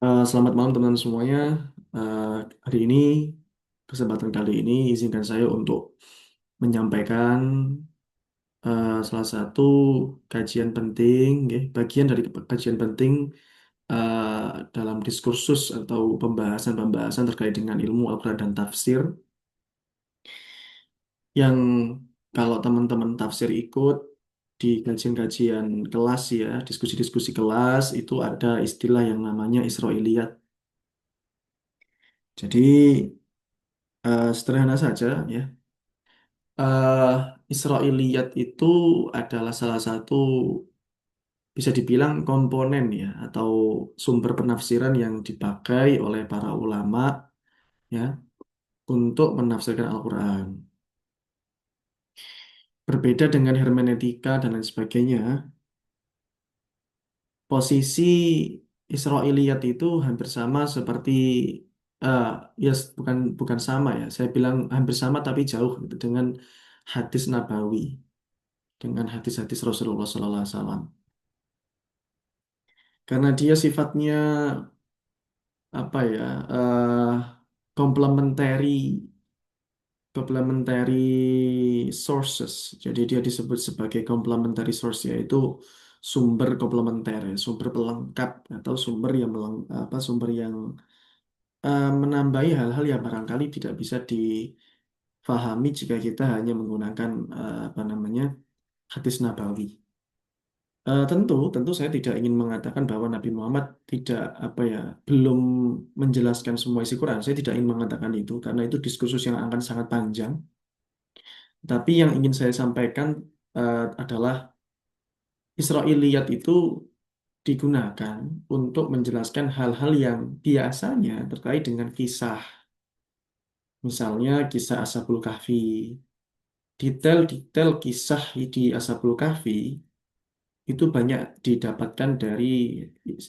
Selamat malam teman-teman semuanya. Eh, Hari ini, kesempatan kali ini izinkan saya untuk menyampaikan salah satu kajian penting, ya, bagian dari kajian penting eh, dalam diskursus atau pembahasan-pembahasan terkait dengan ilmu Al-Quran dan tafsir yang kalau teman-teman tafsir ikut di kajian-kajian kelas ya, diskusi-diskusi kelas itu ada istilah yang namanya Israiliyat. Jadi sederhana saja ya. eh Israiliyat itu adalah salah satu bisa dibilang komponen ya atau sumber penafsiran yang dipakai oleh para ulama ya untuk menafsirkan Al-Quran. Berbeda dengan hermeneutika dan lain sebagainya, posisi Israiliyat itu hampir sama seperti eh bukan bukan sama ya. Saya bilang hampir sama tapi jauh gitu, dengan hadis Nabawi, dengan hadis-hadis Rasulullah SAW. Karena dia sifatnya apa ya eh complementary complementary sources. Jadi dia disebut sebagai complementary source, yaitu sumber komplementer, ya, sumber pelengkap atau sumber yang menambahi hal-hal yang barangkali tidak bisa difahami jika kita hanya menggunakan apa namanya hadis nabawi. Tentu saya tidak ingin mengatakan bahwa Nabi Muhammad tidak apa ya belum menjelaskan semua isi Quran. Saya tidak ingin mengatakan itu karena itu diskursus yang akan sangat panjang. Tapi yang ingin saya sampaikan adalah Israiliyat itu digunakan untuk menjelaskan hal-hal yang biasanya terkait dengan kisah. Misalnya kisah Ashabul Kahfi. Detail-detail kisah di Ashabul Kahfi itu banyak didapatkan dari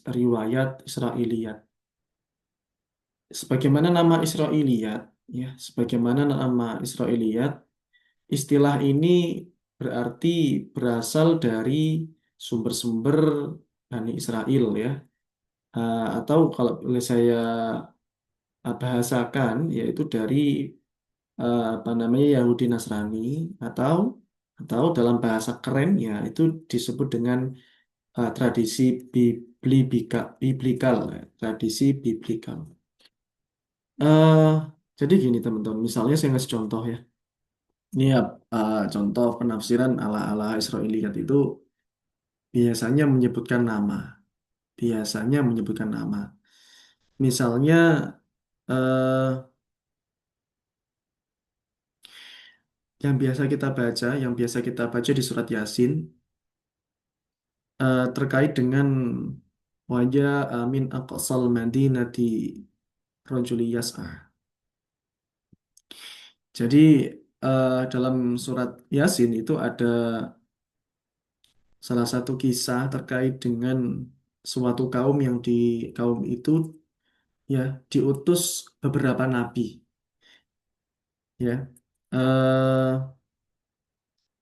riwayat Israiliyat. Sebagaimana nama Israiliyat, ya, sebagaimana nama Israiliyat, istilah ini berarti berasal dari sumber-sumber Bani Israel ya. Atau kalau boleh saya bahasakan yaitu dari apa namanya Yahudi Nasrani atau dalam bahasa kerennya itu disebut dengan tradisi biblikal, ya, tradisi biblikal. Eh, jadi gini teman-teman, misalnya saya ngasih contoh ya. Ini ya contoh penafsiran ala-ala Israiliyat itu biasanya menyebutkan nama, biasanya menyebutkan nama. Misalnya eh, yang biasa kita baca di surat Yasin terkait dengan wajah amin aqsal madinati rajuli yas'a. Jadi dalam surat Yasin itu ada salah satu kisah terkait dengan suatu kaum yang di kaum itu ya diutus beberapa nabi ya.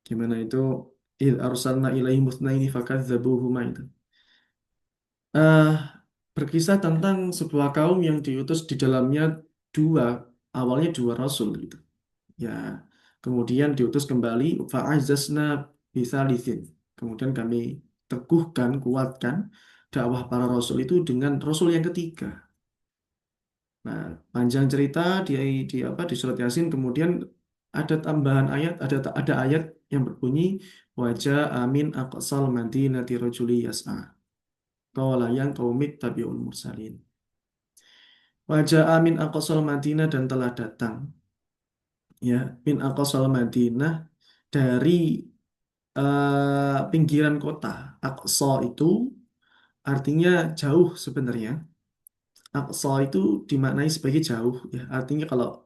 Gimana itu arsalna ilaihi musnaini fakadzabuhuma itu. eh Berkisah tentang sebuah kaum yang diutus di dalamnya dua awalnya dua rasul gitu ya, kemudian diutus kembali fa'azzazna bitsalitsin, kemudian kami teguhkan kuatkan dakwah para rasul itu dengan rasul yang ketiga. Nah, panjang cerita di surat Yasin kemudian ada tambahan ayat, ada ayat yang berbunyi wajah amin aqsal madinati rajuli yas'a qala yang qaumit tabi'ul mursalin. Wajah amin aqsal Madinah dan telah datang ya min aqsal Madinah dari pinggiran kota. Aqsa itu artinya jauh sebenarnya. Aqsa itu dimaknai sebagai jauh ya. Artinya kalau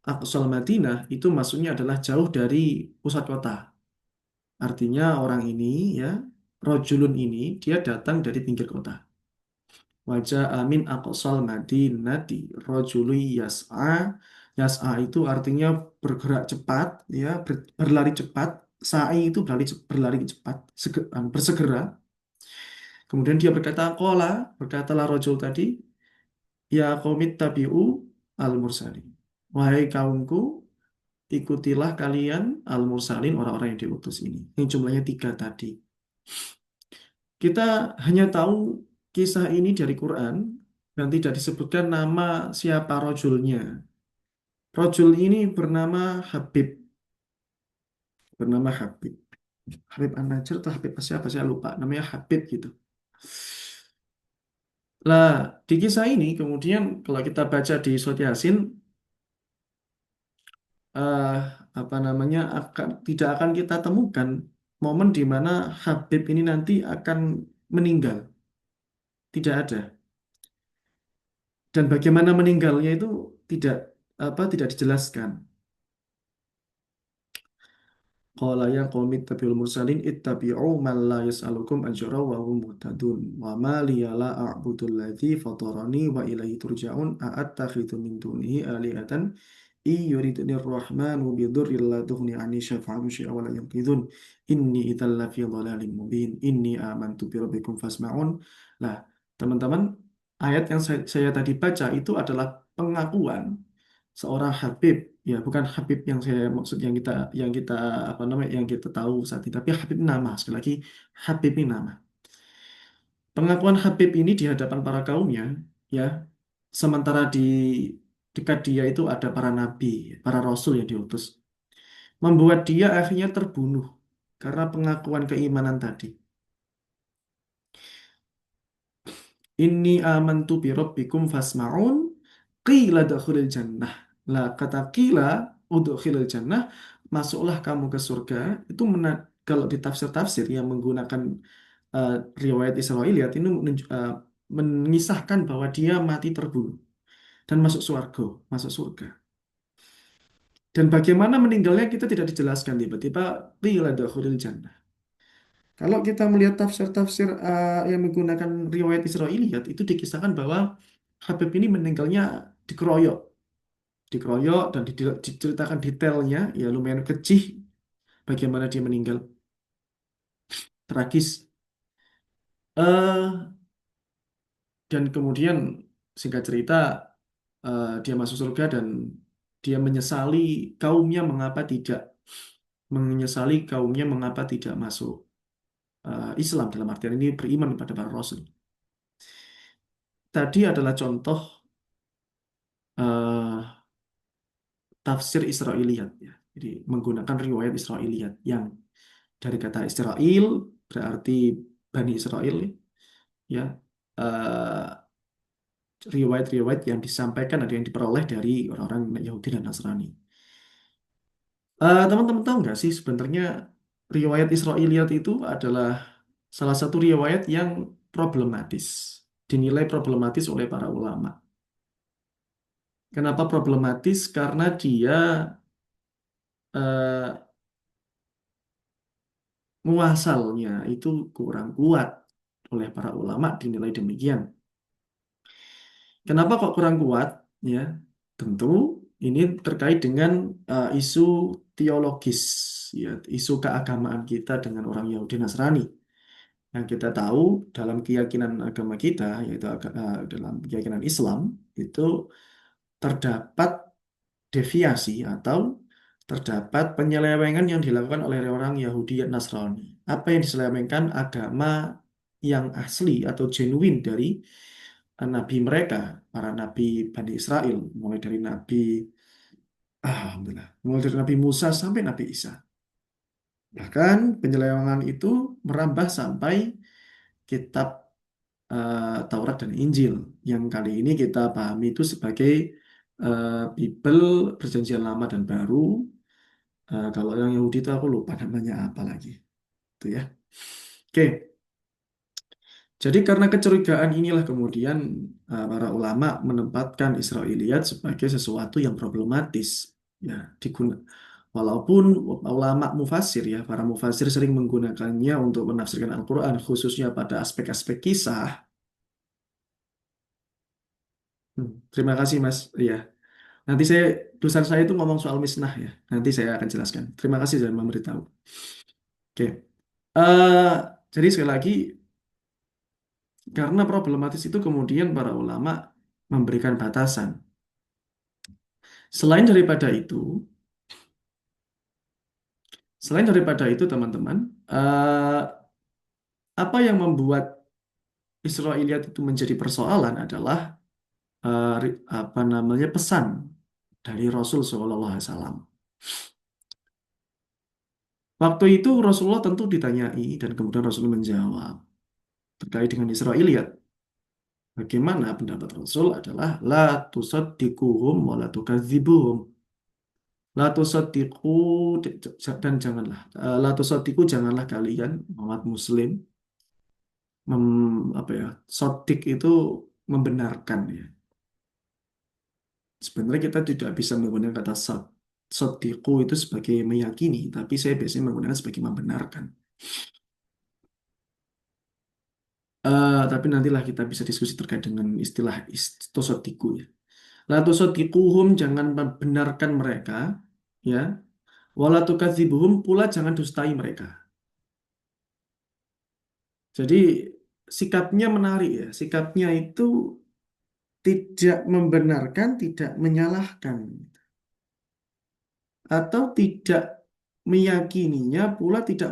Aqsal Madinah itu maksudnya adalah jauh dari pusat kota. Artinya orang ini ya, rojulun ini dia datang dari pinggir kota. Wajah amin aqsal madinati rojului yas'a. Yas'a itu artinya bergerak cepat, ya, berlari cepat. Sa'i itu berlari cepat, bersegera. Kemudian dia berkata, kola, berkatalah rojul tadi. Ya qaumit tabi'u al-mursalin. Wahai kaumku, ikutilah kalian al-mursalin, orang-orang yang diutus ini. Yang jumlahnya tiga tadi. Kita hanya tahu kisah ini dari Quran dan tidak disebutkan nama siapa rojulnya. Rojul ini bernama Habib, bernama Habib. Habib An-Najjar atau Habib siapa saya lupa. Namanya Habib gitu. Lah, di kisah ini kemudian kalau kita baca di Surat Yasin, eh, apa namanya tidak akan kita temukan momen di mana Habib ini nanti akan meninggal. Tidak ada. Dan bagaimana meninggalnya itu tidak tidak dijelaskan. Qala ya qaumi ittabi'ul mursalin ittabi'u man la yas'alukum ajra wa hum muhtadun wa ma liya la a'budu alladhi fatarani wa ilaihi turja'un a'attakhidhu min dunihi alihatan yuridni rahmanu bidurrin la tughni anni syafa'atuhum syai'an wa la yanqidhun inni idzal lafi dhalalin mubin inni amantu bi rabbikum fasma'un. Nah, teman-teman, ayat yang saya tadi baca itu adalah pengakuan seorang Habib, ya bukan Habib yang saya maksud yang kita apa namanya yang kita tahu saat ini, tapi Habib nama, sekali lagi Habib ini nama. Pengakuan Habib ini di hadapan para kaumnya, ya, sementara di dekat dia itu ada para nabi, para rasul yang diutus, membuat dia akhirnya terbunuh karena pengakuan keimanan tadi. Inni amantu bi rabbikum fasma'un qila dakhulil jannah. Lah kata qila udkhilil jannah, masuklah kamu ke surga, itu kalau di tafsir-tafsir yang menggunakan eh, riwayat Israiliyat ini mengisahkan bahwa dia mati terbunuh dan masuk surga, masuk surga. Dan bagaimana meninggalnya kita tidak dijelaskan, tiba-tiba qila dakhulil jannah. Kalau kita melihat tafsir-tafsir yang menggunakan riwayat Israiliyat, itu dikisahkan bahwa Habib ini meninggalnya dikeroyok, dikeroyok dan diceritakan detailnya, ya lumayan kecil bagaimana dia meninggal, tragis. eh dan kemudian singkat cerita, dia masuk surga dan dia menyesali kaumnya mengapa tidak masuk Islam, dalam artian ini beriman pada para rasul. Tadi adalah contoh eh, tafsir Israiliyat, ya. Jadi menggunakan riwayat Israiliyat yang dari kata Israel berarti Bani Israel, ya. Eh, Riwayat-riwayat yang disampaikan ada yang diperoleh dari orang-orang Yahudi dan Nasrani. Teman-teman tahu nggak sih sebenarnya riwayat Israiliyat itu adalah salah satu riwayat yang problematis, dinilai problematis oleh para ulama. Kenapa problematis? Karena dia eh, muasalnya itu kurang kuat oleh para ulama, dinilai demikian. Kenapa kok kurang kuat? Ya, tentu ini terkait dengan isu teologis, ya, isu keagamaan kita dengan orang Yahudi Nasrani. Yang kita tahu dalam keyakinan agama kita, yaitu dalam keyakinan Islam, itu terdapat deviasi atau terdapat penyelewengan yang dilakukan oleh orang Yahudi dan Nasrani. Apa yang diselewengkan? Agama yang asli atau genuine dari nabi mereka, para nabi Bani Israel, mulai dari Alhamdulillah, mulai dari Nabi Musa sampai Nabi Isa. Bahkan penyelewengan itu merambah sampai kitab Taurat dan Injil, yang kali ini kita pahami itu sebagai Bible Perjanjian Lama dan Baru. Kalau yang Yahudi itu aku lupa namanya apa lagi, itu ya. Oke, jadi karena kecurigaan inilah kemudian para ulama menempatkan Israiliyat sebagai sesuatu yang problematis, ya, walaupun ulama mufasir, ya, para mufasir sering menggunakannya untuk menafsirkan Al-Quran, khususnya pada aspek-aspek kisah. Terima kasih Mas. Iya, nanti dosen saya itu ngomong soal misnah, ya. Nanti saya akan jelaskan. Terima kasih sudah memberitahu. Oke. Eh, jadi sekali lagi, karena problematis itu kemudian para ulama memberikan batasan. Selain daripada itu, selain daripada itu teman-teman, apa yang membuat Israiliyat itu menjadi persoalan adalah apa namanya pesan dari Rasul Shallallahu Alaihi Wasallam. Waktu itu Rasulullah tentu ditanyai dan kemudian Rasul menjawab terkait dengan Israiliyat. Bagaimana pendapat Rasul adalah la tusaddiquhum wa la tukadzibuhum. La tusaddiqu dan janganlah la tusaddiqu janganlah kalian umat muslim mem, apa ya? Sodik itu membenarkan ya. Sebenarnya kita tidak bisa menggunakan kata sodiku itu sebagai meyakini, tapi saya biasanya menggunakan sebagai membenarkan. Tapi nantilah kita bisa diskusi terkait dengan istilah tosodiku ya. La tosodikuhum jangan membenarkan mereka, ya. Wala tukadzibuhum pula jangan dustai mereka. Jadi sikapnya menarik ya. Sikapnya itu tidak membenarkan, tidak menyalahkan. Atau tidak meyakininya pula tidak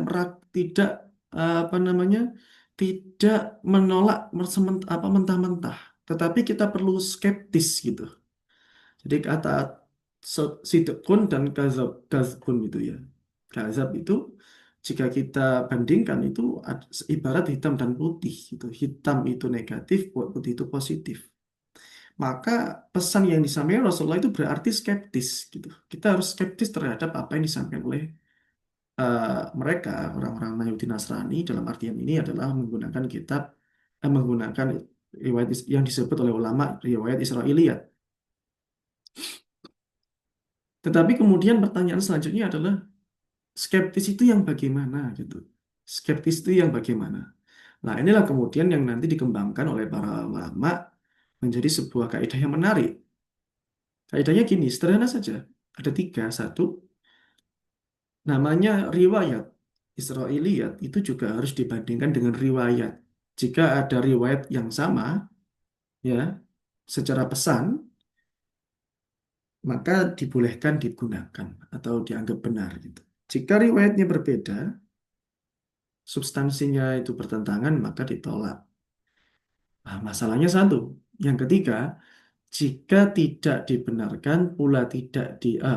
apa namanya tidak menolak apa mentah-mentah tetapi kita perlu skeptis gitu jadi kata sidqun dan kazbun itu ya kazab itu jika kita bandingkan itu ibarat hitam dan putih gitu hitam itu negatif putih itu positif maka pesan yang disampaikan Rasulullah itu berarti skeptis gitu. Kita harus skeptis terhadap apa yang disampaikan oleh eh, mereka, orang-orang Yahudi Nasrani dalam artian ini adalah menggunakan menggunakan riwayat yang disebut oleh ulama riwayat Israiliyat. Tetapi kemudian pertanyaan selanjutnya adalah skeptis itu yang bagaimana gitu. Skeptis itu yang bagaimana. Nah, inilah kemudian yang nanti dikembangkan oleh para ulama menjadi sebuah kaidah yang menarik. Kaidahnya gini, sederhana saja. Ada tiga. Satu, namanya riwayat Israiliyat itu juga harus dibandingkan dengan riwayat. Jika ada riwayat yang sama, ya, secara pesan, maka dibolehkan digunakan atau dianggap benar gitu. Jika riwayatnya berbeda, substansinya itu bertentangan, maka ditolak. Nah, masalahnya satu. Yang ketiga, jika tidak dibenarkan pula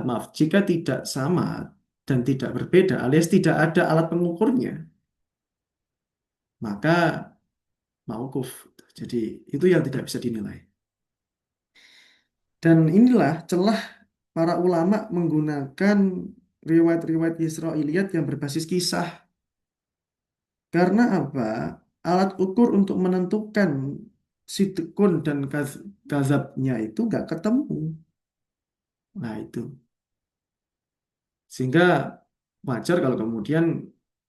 maaf, jika tidak sama dan tidak berbeda, alias tidak ada alat pengukurnya, maka mauquf. Jadi itu yang tidak bisa dinilai. Dan inilah celah para ulama menggunakan riwayat-riwayat Israiliyat yang berbasis kisah. Karena apa? Alat ukur untuk menentukan sidqun dan kazabnya itu nggak ketemu. Nah itu. Sehingga wajar kalau kemudian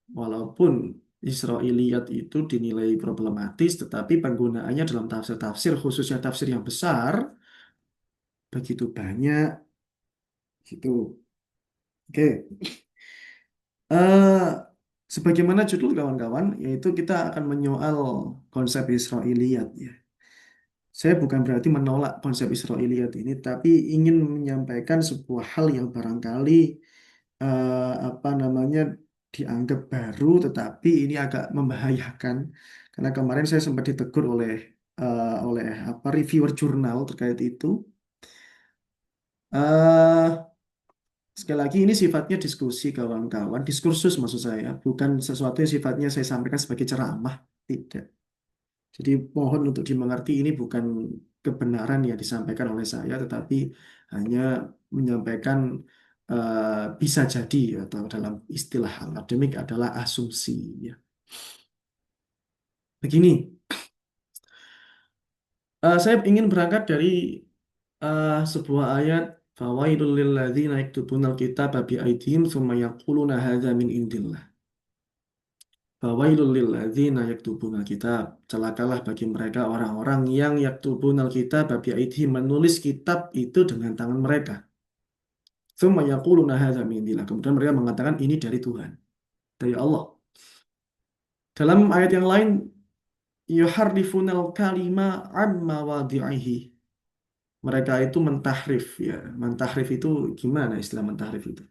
walaupun Israiliyat itu dinilai problematis, tetapi penggunaannya dalam tafsir-tafsir, khususnya tafsir yang besar, begitu banyak gitu. Oke. Eh, sebagaimana judul kawan-kawan, yaitu kita akan menyoal konsep Israiliyat ya. Saya bukan berarti menolak konsep Israiliyat ini, tapi ingin menyampaikan sebuah hal yang barangkali apa namanya dianggap baru, tetapi ini agak membahayakan. Karena kemarin saya sempat ditegur oleh apa reviewer jurnal terkait itu. eh Sekali lagi ini sifatnya diskusi kawan-kawan, diskursus maksud saya, bukan sesuatu yang sifatnya saya sampaikan sebagai ceramah, tidak. Jadi mohon untuk dimengerti ini bukan kebenaran yang disampaikan oleh saya, tetapi hanya menyampaikan bisa jadi atau dalam istilah akademik adalah asumsi. Ya. Begini, saya ingin berangkat dari sebuah ayat fawailul lil ladzina yaktubunal kitaba bi aydihim tsumma yaquluna hadza min indillah. Fawailul lil ladzina yaktubunal kitab. Celakalah bagi mereka orang-orang yang yaktubunal kitab bi aydihim menulis kitab itu dengan tangan mereka. Tsumma yaquluna hadza min indillah. Kemudian mereka mengatakan ini dari Tuhan, dari Allah. Dalam ayat yang lain yuharrifunal kalima amma wadi'ihi. Mereka itu mentahrif ya. Mentahrif itu gimana istilah mentahrif itu?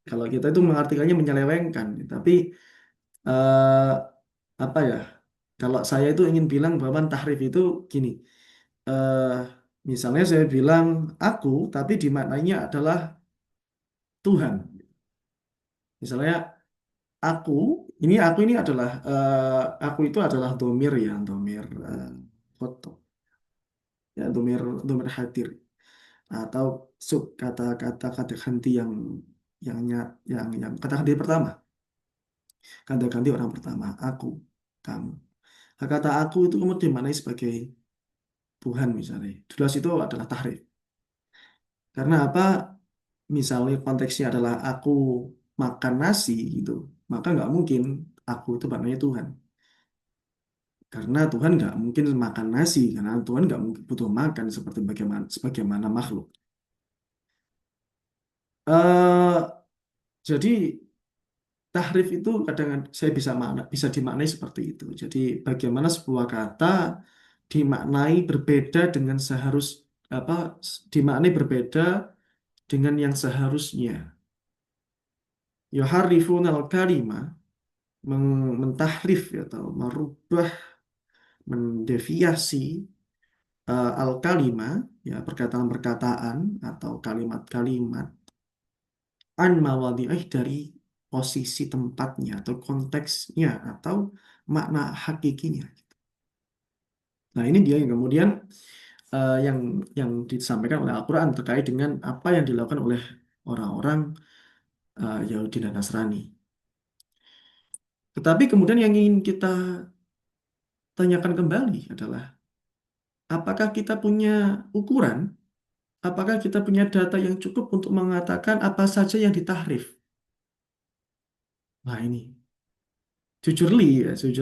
Kalau kita itu mengartikannya menyelewengkan, tapi eh, apa ya? Kalau saya itu ingin bilang bahwa tahrif itu gini. eh, Misalnya saya bilang aku, tapi dimaknainya adalah Tuhan. Misalnya aku, aku ini adalah aku itu adalah domir ya, domir foto ya, domir domir hadir atau sub kata-kata kata ganti yang kata ganti pertama, kata ganti orang pertama, aku, kamu. Nah, kata aku itu kemudian dimaknai sebagai Tuhan misalnya. Jelas itu adalah tahrif. Karena apa? Misalnya konteksnya adalah aku makan nasi gitu, maka nggak mungkin aku itu maknanya Tuhan. Karena Tuhan nggak mungkin makan nasi, karena Tuhan nggak mungkin butuh makan seperti sebagaimana makhluk. eh jadi tahrif itu kadang saya bisa dimaknai seperti itu. Jadi bagaimana sebuah kata dimaknai berbeda dengan apa dimaknai berbeda dengan yang seharusnya. Yuharrifunal kalima mentahrif ya, atau merubah, mendeviasi al-kalima ya, perkataan-perkataan atau kalimat-kalimat an mawadhi'ih, dari posisi tempatnya atau konteksnya atau makna hakikinya. Nah, ini dia yang kemudian yang disampaikan oleh Al-Quran terkait dengan apa yang dilakukan oleh orang-orang Yahudi dan Nasrani. Tetapi kemudian yang ingin kita tanyakan kembali adalah apakah kita punya ukuran, apakah kita punya data yang cukup untuk mengatakan apa saja yang ditahrif? Nah, ini jujur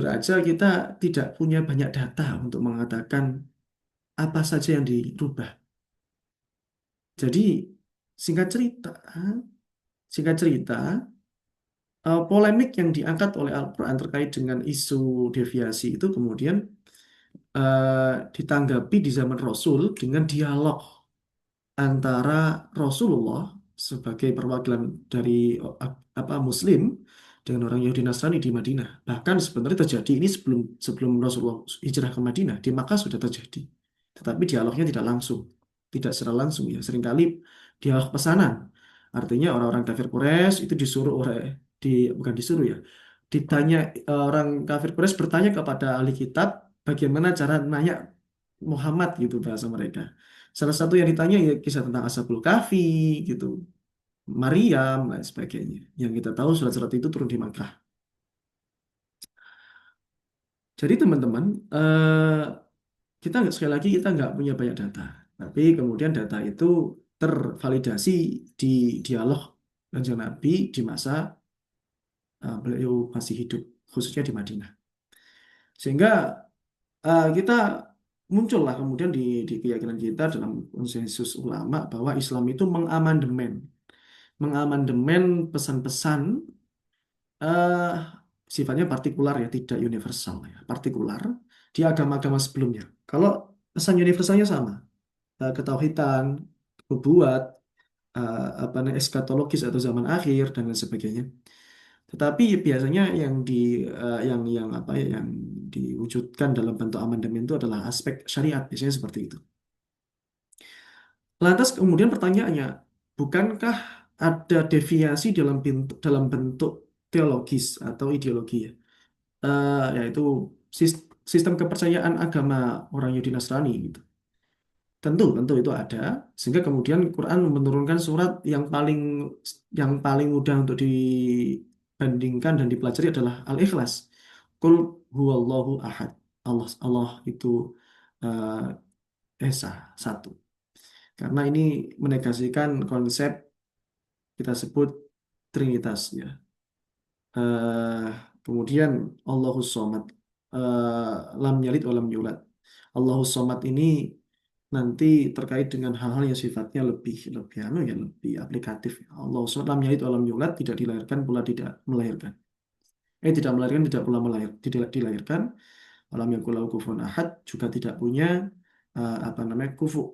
aja kita tidak punya banyak data untuk mengatakan apa saja yang dirubah. Jadi singkat cerita, singkat cerita, polemik yang diangkat oleh Al-Quran terkait dengan isu deviasi itu kemudian ditanggapi di zaman Rasul dengan dialog antara Rasulullah sebagai perwakilan dari apa Muslim dengan orang Yahudi Nasrani di Madinah. Bahkan sebenarnya terjadi ini sebelum sebelum Rasulullah hijrah ke Madinah, di Makkah sudah terjadi. Tetapi dialognya tidak langsung, tidak secara langsung ya. Seringkali dialog pesanan. Artinya orang-orang kafir Quraisy itu disuruh oleh bukan disuruh ya. Ditanya orang kafir Quraisy bertanya kepada ahli kitab bagaimana cara nanya Muhammad gitu bahasa mereka. Salah satu yang ditanya ya kisah tentang Ashabul Kahfi gitu, Maryam dan sebagainya. Yang kita tahu surat-surat itu turun di Makkah. Jadi teman-teman, kita sekali lagi kita nggak punya banyak data, tapi kemudian data itu tervalidasi di dialog Kanjeng Nabi di masa beliau masih hidup, khususnya di Madinah. Sehingga kita muncullah kemudian di keyakinan kita dalam konsensus ulama bahwa Islam itu mengamandemen pesan-pesan eh, sifatnya partikular ya, tidak universal ya, partikular di agama-agama sebelumnya. Kalau pesan universalnya sama, ketauhidan, nubuat, apa namanya, eskatologis atau zaman akhir dan lain sebagainya. Tetapi biasanya yang apa ya, yang diwujudkan dalam bentuk amandemen itu adalah aspek syariat, biasanya seperti itu. Lantas kemudian pertanyaannya, bukankah ada deviasi dalam bentuk teologis atau ideologi ya? Yaitu sistem kepercayaan agama orang Yahudi Nasrani gitu. Tentu itu ada. Sehingga kemudian Quran menurunkan surat yang paling mudah untuk dibandingkan dan dipelajari adalah Al-Ikhlas. Qul huwallahu ahad. Allah Allah itu Esa, satu. Karena ini menegasikan konsep kita sebut Trinitas ya. Eh, Kemudian Allahus Somad, lam yalid wa lam yulad. Allahus Somad ini nanti terkait dengan hal-hal yang sifatnya lebih lebih lebih aplikatif. Allahus Somad, lam yalid wa lam yulad, tidak dilahirkan pula tidak melahirkan. Tidak melahirkan, tidak pula tidak dilahirkan. Walam yakul lahu kufuwan ahad, juga tidak punya apa namanya kufu,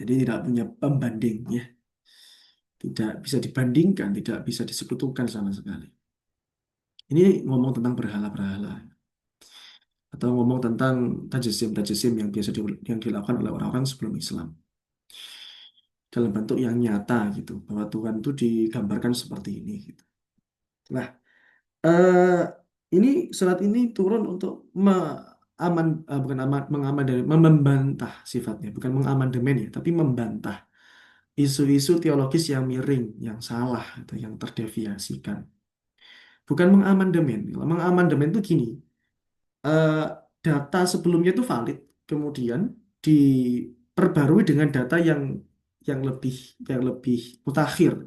Jadi tidak punya pembanding ya, tidak bisa dibandingkan, tidak bisa disekutukan sama sekali. Ini ngomong tentang berhala-berhala atau ngomong tentang tajisim-tajisim yang yang dilakukan oleh orang-orang sebelum Islam dalam bentuk yang nyata gitu, bahwa Tuhan itu digambarkan seperti ini gitu. Nah, eh, ini surat ini turun untuk bukan mengamandemen, membantah sifatnya, bukan mengamandemen ya, tapi membantah isu-isu teologis yang miring, yang salah, atau yang terdeviasikan. Bukan mengamandemen. Kalau mengamandemen itu gini, eh, data sebelumnya itu valid, kemudian diperbarui dengan data yang lebih yang lebih mutakhir.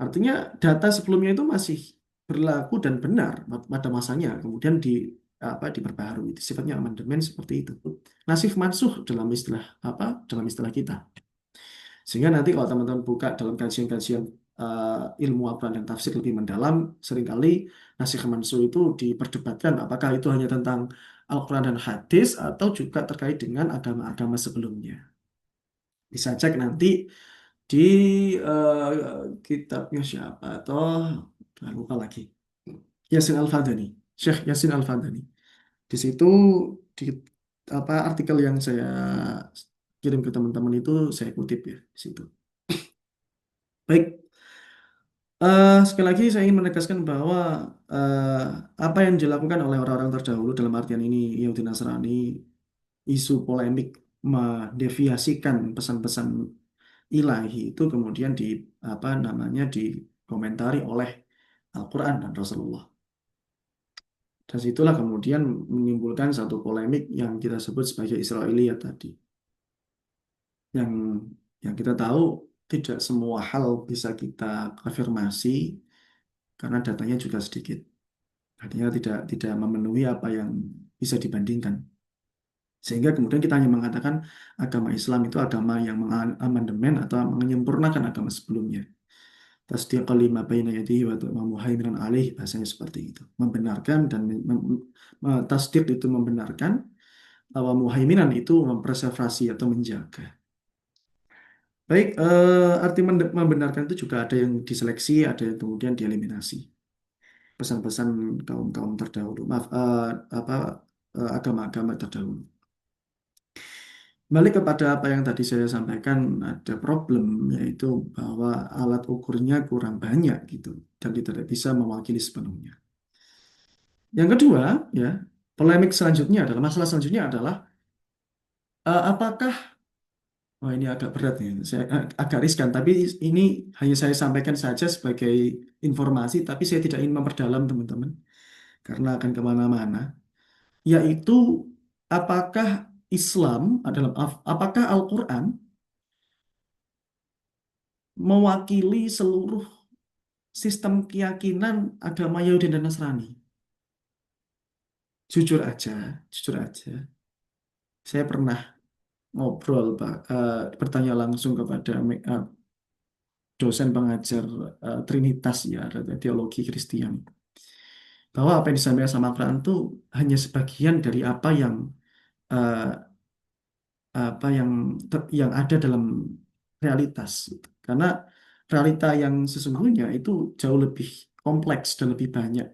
Artinya data sebelumnya itu masih berlaku dan benar pada masanya, kemudian diperbaharui. Itu sifatnya amandemen seperti itu. Nasih mansuh dalam istilah kita. Sehingga nanti kalau teman-teman buka dalam kajian-kajian ilmu Al-Quran dan tafsir lebih mendalam, seringkali nasikh mansuh itu diperdebatkan apakah itu hanya tentang Al-Quran dan hadis atau juga terkait dengan agama-agama sebelumnya. Bisa cek nanti di kitabnya siapa atau lupa lagi. Yasin Al-Fadhani, Syekh Yasin Al-Fadhani. Di situ di artikel yang saya kirim ke teman-teman itu saya kutip ya di situ. Baik, sekali lagi saya ingin menegaskan bahwa eh, apa yang dilakukan oleh orang-orang terdahulu dalam artian ini Yahudi Nasrani, isu polemik mendeviasikan pesan-pesan ilahi itu kemudian dikomentari oleh Al-Quran dan Rasulullah. Dan situlah kemudian menimbulkan satu polemik yang kita sebut sebagai Israiliyat tadi. Yang yang kita tahu tidak semua hal bisa kita konfirmasi karena datanya juga sedikit. Artinya tidak memenuhi apa yang bisa dibandingkan. Sehingga kemudian kita hanya mengatakan agama Islam itu agama yang mengamandemen atau menyempurnakan agama sebelumnya. Tasdiq lima baina yadihi wa muhaiminan alaih, bahasanya seperti itu. Membenarkan dan tasdiq itu membenarkan, wa muhaiminan itu mempreservasi atau menjaga. Baik, arti membenarkan itu juga ada yang diseleksi, ada yang kemudian dieliminasi. Pesan-pesan kaum-kaum terdahulu, maaf, agama-agama terdahulu. Balik kepada apa yang tadi saya sampaikan, ada problem yaitu bahwa alat ukurnya kurang banyak gitu dan tidak bisa mewakili sepenuhnya. Yang kedua, ya, polemik selanjutnya adalah masalah selanjutnya adalah apakah ini agak berat nih, agak riskan, tapi ini hanya saya sampaikan saja sebagai informasi, tapi saya tidak ingin memperdalam teman-teman karena akan kemana-mana. Yaitu apakah Islam adalah apakah Al-Quran mewakili seluruh sistem keyakinan agama Yahudi dan Nasrani. Jujur aja, saya pernah ngobrol, Pak, bertanya langsung kepada dosen pengajar Trinitas ya, teologi Kristiani, bahwa apa yang disampaikan sama Quran itu hanya sebagian dari eh, yang ada dalam realitas. Karena realita yang sesungguhnya itu jauh lebih kompleks dan lebih banyak.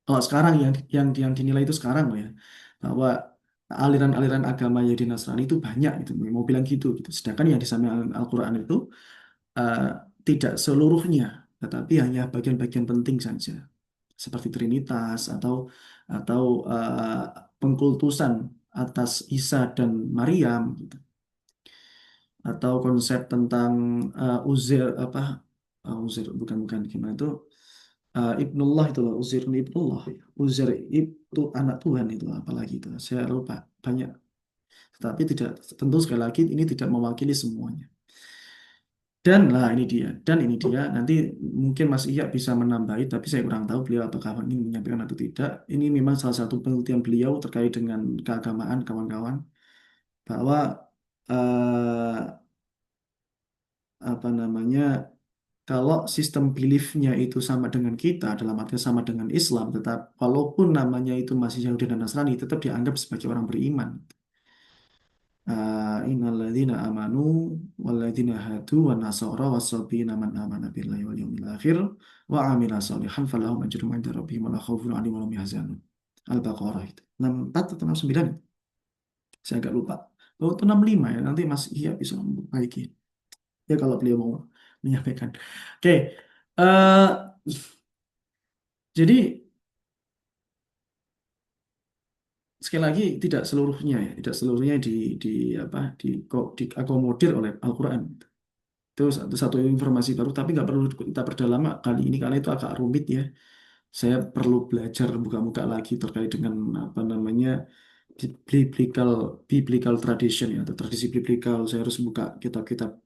Kalau sekarang yang dinilai itu sekarang loh ya, bahwa aliran-aliran agama Yahudi Nasrani itu banyak itu, mau bilang gitu. Sedangkan yang disampaikan Al-Quran itu eh, tidak seluruhnya, tetapi hanya bagian-bagian penting saja, seperti Trinitas atau pengkultusan atas Isa dan Maryam, gitu. Atau konsep tentang Uzair Uzair bukan gimana itu, Ibnullah itu loh, Uzair Ibnullah. Uzair itu anak Tuhan itu apalagi itu. Saya lupa banyak. Tetapi tidak tentu sekali lagi ini tidak mewakili semuanya. Dan ini dia nanti mungkin Mas Iya bisa menambahi tapi saya kurang tahu beliau apakah ingin menyampaikan atau tidak. Ini memang salah satu penelitian beliau terkait dengan keagamaan kawan-kawan bahwa eh, apa namanya, kalau sistem beliefnya itu sama dengan kita, dalam arti sama dengan Islam, tetap walaupun namanya itu masih Yahudi dan Nasrani, tetap dianggap sebagai orang beriman. Innalladzina amanu walladzina hadu wan nasara wassabina man amana billahi wal yawmil akhir wa amila sholihan falahum ajrun 'inda rabbihim wa la khaufun 'alaihim wa la hum yahzanun. Al-Baqarah itu 64 atau 69, saya agak lupa. Oh, itu 65 ya. Nanti Mas Iya bisa memperbaiki. Ya kalau beliau mau menyampaikan. Oke. eh jadi sekali lagi tidak seluruhnya ya, tidak seluruhnya di apa kok diakomodir oleh Al-Qur'an. Itu satu informasi baru, tapi nggak perlu kita perdalam kali ini karena itu agak rumit ya. Saya perlu belajar buka-buka lagi terkait dengan apa namanya biblical biblical tradition ya, atau tradisi biblical. Saya harus buka kitab-kitab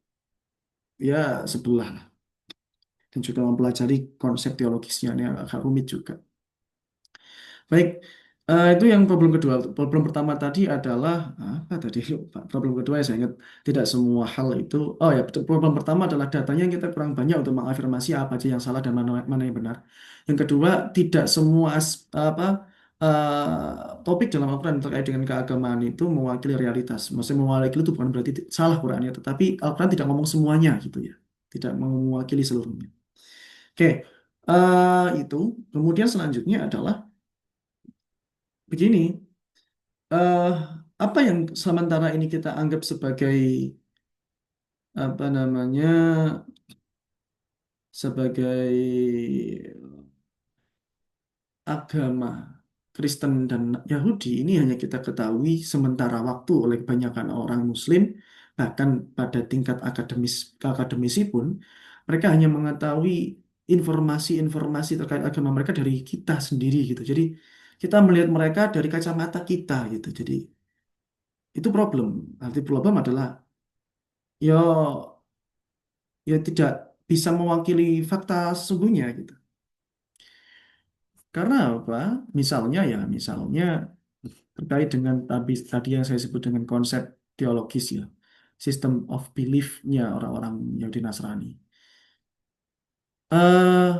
ya sebelah lah, dan juga mempelajari konsep teologisnya ini agak rumit juga. Baik, itu yang problem kedua. Problem pertama tadi adalah apa tadi? Lupa. Problem kedua saya ingat tidak semua hal itu. Oh ya, problem pertama adalah datanya yang kita kurang banyak untuk mengafirmasi apa aja yang salah dan mana mana yang benar. Yang kedua, tidak semua apa topik dalam Al-Quran terkait dengan keagamaan itu mewakili realitas. Maksudnya mewakili itu bukan berarti salah Qurannya, tetapi Al-Quran tidak ngomong semuanya gitu ya, tidak mewakili seluruhnya. Oke, itu. Kemudian selanjutnya adalah begini. eh Apa yang sementara ini kita anggap sebagai apa namanya sebagai agama Kristen dan Yahudi ini hanya kita ketahui sementara waktu oleh kebanyakan orang Muslim, bahkan pada tingkat akademisi pun mereka hanya mengetahui informasi-informasi terkait agama mereka dari kita sendiri gitu. Jadi kita melihat mereka dari kacamata kita gitu. Jadi itu problem. Arti problem adalah ya tidak bisa mewakili fakta sesungguhnya gitu. Karena apa? Misalnya terkait dengan tadi yang saya sebut dengan konsep teologis ya, system of belief-nya orang-orang Yahudi Nasrani. Eh,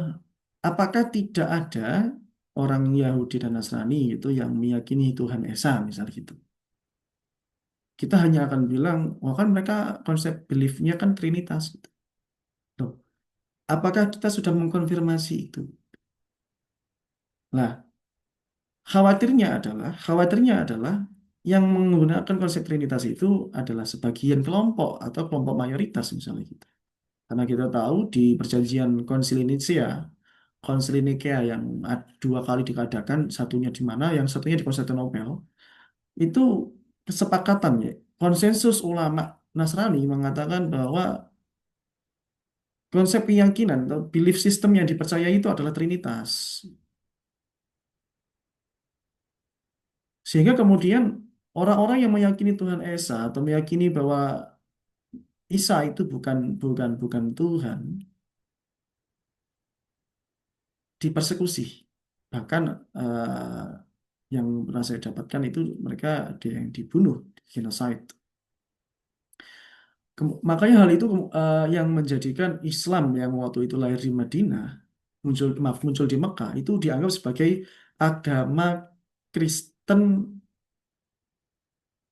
apakah tidak ada orang Yahudi dan Nasrani itu yang meyakini Tuhan Esa misalnya gitu? Kita hanya akan bilang, oh kan mereka konsep belief-nya kan Trinitas gitu. Loh, apakah kita sudah mengkonfirmasi itu? Nah, khawatirnya adalah yang menggunakan konsep Trinitas itu adalah sebagian kelompok atau kelompok mayoritas misalnya gitu. Karena kita tahu di perjanjian Konsili Nikea yang dua kali dikadakan, satunya di mana, yang satunya di Konstantinopel, itu kesepakatan ya, konsensus ulama Nasrani mengatakan bahwa konsep keyakinan atau belief system yang dipercayai itu adalah Trinitas. Sehingga kemudian orang-orang yang meyakini Tuhan Esa atau meyakini bahwa Isa itu bukan bukan bukan Tuhan dipersekusi. Bahkan yang pernah saya dapatkan itu mereka ada yang dibunuh, genocide. Makanya hal itu yang menjadikan Islam yang waktu itu lahir di Madinah muncul di Mekah itu dianggap sebagai agama Kristen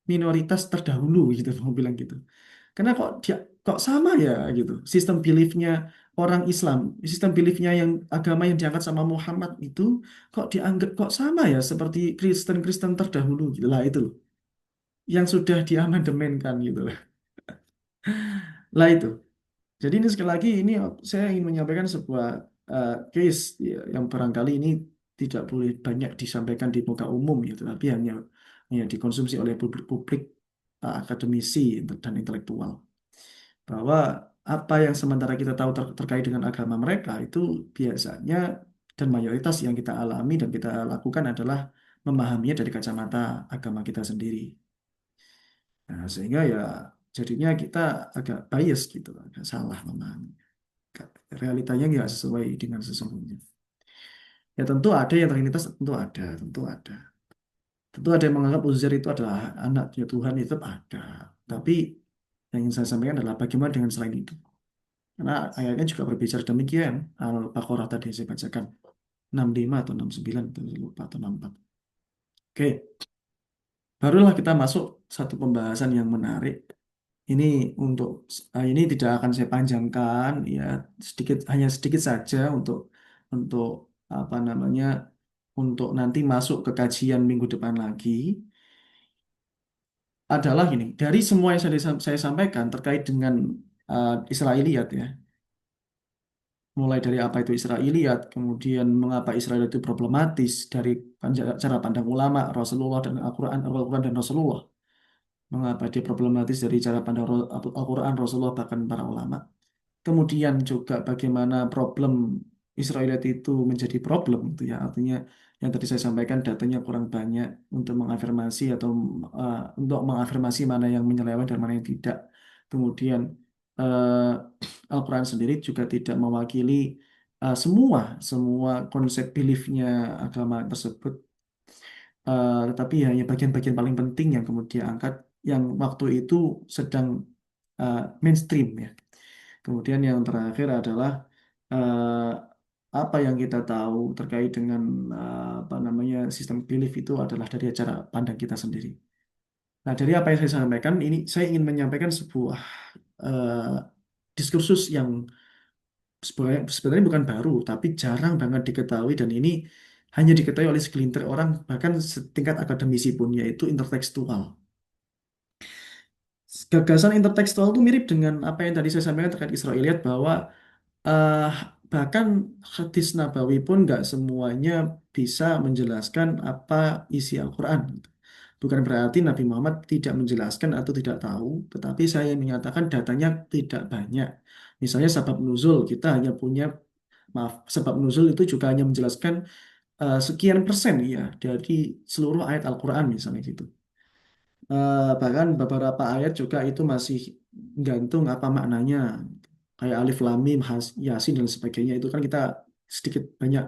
minoritas terdahulu gitu, mau bilang gitu. Karena kok sama ya gitu. Orang Islam, sistem beliefnya yang agama yang diangkat sama Muhammad itu kok dianggap kok sama ya seperti Kristen-Kristen terdahulu gitu lah itu loh. Yang sudah diamandemenkan gitu lah. Lah itu. Jadi ini sekali lagi ini saya ingin menyampaikan sebuah case ya, yang barangkali ini tidak boleh banyak disampaikan di muka umum ya, tapi hanya dikonsumsi oleh publik, akademisi dan intelektual, bahwa apa yang sementara kita tahu terkait dengan agama mereka itu biasanya dan mayoritas yang kita alami dan kita lakukan adalah memahaminya dari kacamata agama kita sendiri. Nah, sehingga ya jadinya kita agak bias gitu, agak salah memahami. Realitanya nggak sesuai dengan sesungguhnya. Ya tentu ada yang Trinitas, tentu ada, tentu ada. Tentu ada yang menganggap Uzair itu adalah anaknya Tuhan, itu ada. Tapi yang ingin saya sampaikan adalah bagaimana dengan selain itu. Karena ayatnya juga berbicara demikian. Al-Baqarah tadi saya bacakan 65 atau 69 atau lupa atau 64. Oke, barulah kita masuk satu pembahasan yang menarik. Ini untuk ini tidak akan saya panjangkan ya, sedikit hanya sedikit saja untuk apa namanya, untuk nanti masuk ke kajian minggu depan lagi, adalah ini dari semua yang saya sampaikan terkait dengan Israiliyat ya, mulai dari apa itu Israiliyat, kemudian mengapa Israel itu problematis dari cara pandang ulama, Rasulullah dan Al-Quran, Al-Quran dan Rasulullah, mengapa dia problematis dari cara pandang Al-Quran, Rasulullah bahkan para ulama. Kemudian juga bagaimana problem Israeliat itu menjadi problem itu ya, artinya yang tadi saya sampaikan datanya kurang banyak untuk mengafirmasi atau untuk mengafirmasi mana yang menyeleweng dan mana yang tidak. Kemudian Al-Quran sendiri juga tidak mewakili semua semua konsep beliefnya agama tersebut. Tetapi hanya bagian-bagian paling penting yang kemudian angkat yang waktu itu sedang mainstream ya. Kemudian yang terakhir adalah eh, apa yang kita tahu terkait dengan apa namanya sistem belief itu adalah dari cara pandang kita sendiri. Nah, dari apa yang saya sampaikan ini, saya ingin menyampaikan sebuah eh, diskursus yang sebenarnya bukan baru, tapi jarang banget diketahui dan ini hanya diketahui oleh segelintir orang, bahkan setingkat akademisi pun, yaitu intertekstual. Gagasan intertekstual itu mirip dengan apa yang tadi saya sampaikan terkait Israiliyat bahwa eh bahkan hadis Nabawi pun nggak semuanya bisa menjelaskan apa isi Al-Quran. Bukan berarti Nabi Muhammad tidak menjelaskan atau tidak tahu, tetapi saya menyatakan datanya tidak banyak. Misalnya sebab nuzul, kita hanya punya, maaf, sebab nuzul itu juga hanya menjelaskan sekian persen ya dari seluruh ayat Al-Quran misalnya gitu. Bahkan beberapa ayat juga itu masih gantung apa maknanya. Kayak Alif Lam Mim, Yasin dan sebagainya itu kan kita sedikit banyak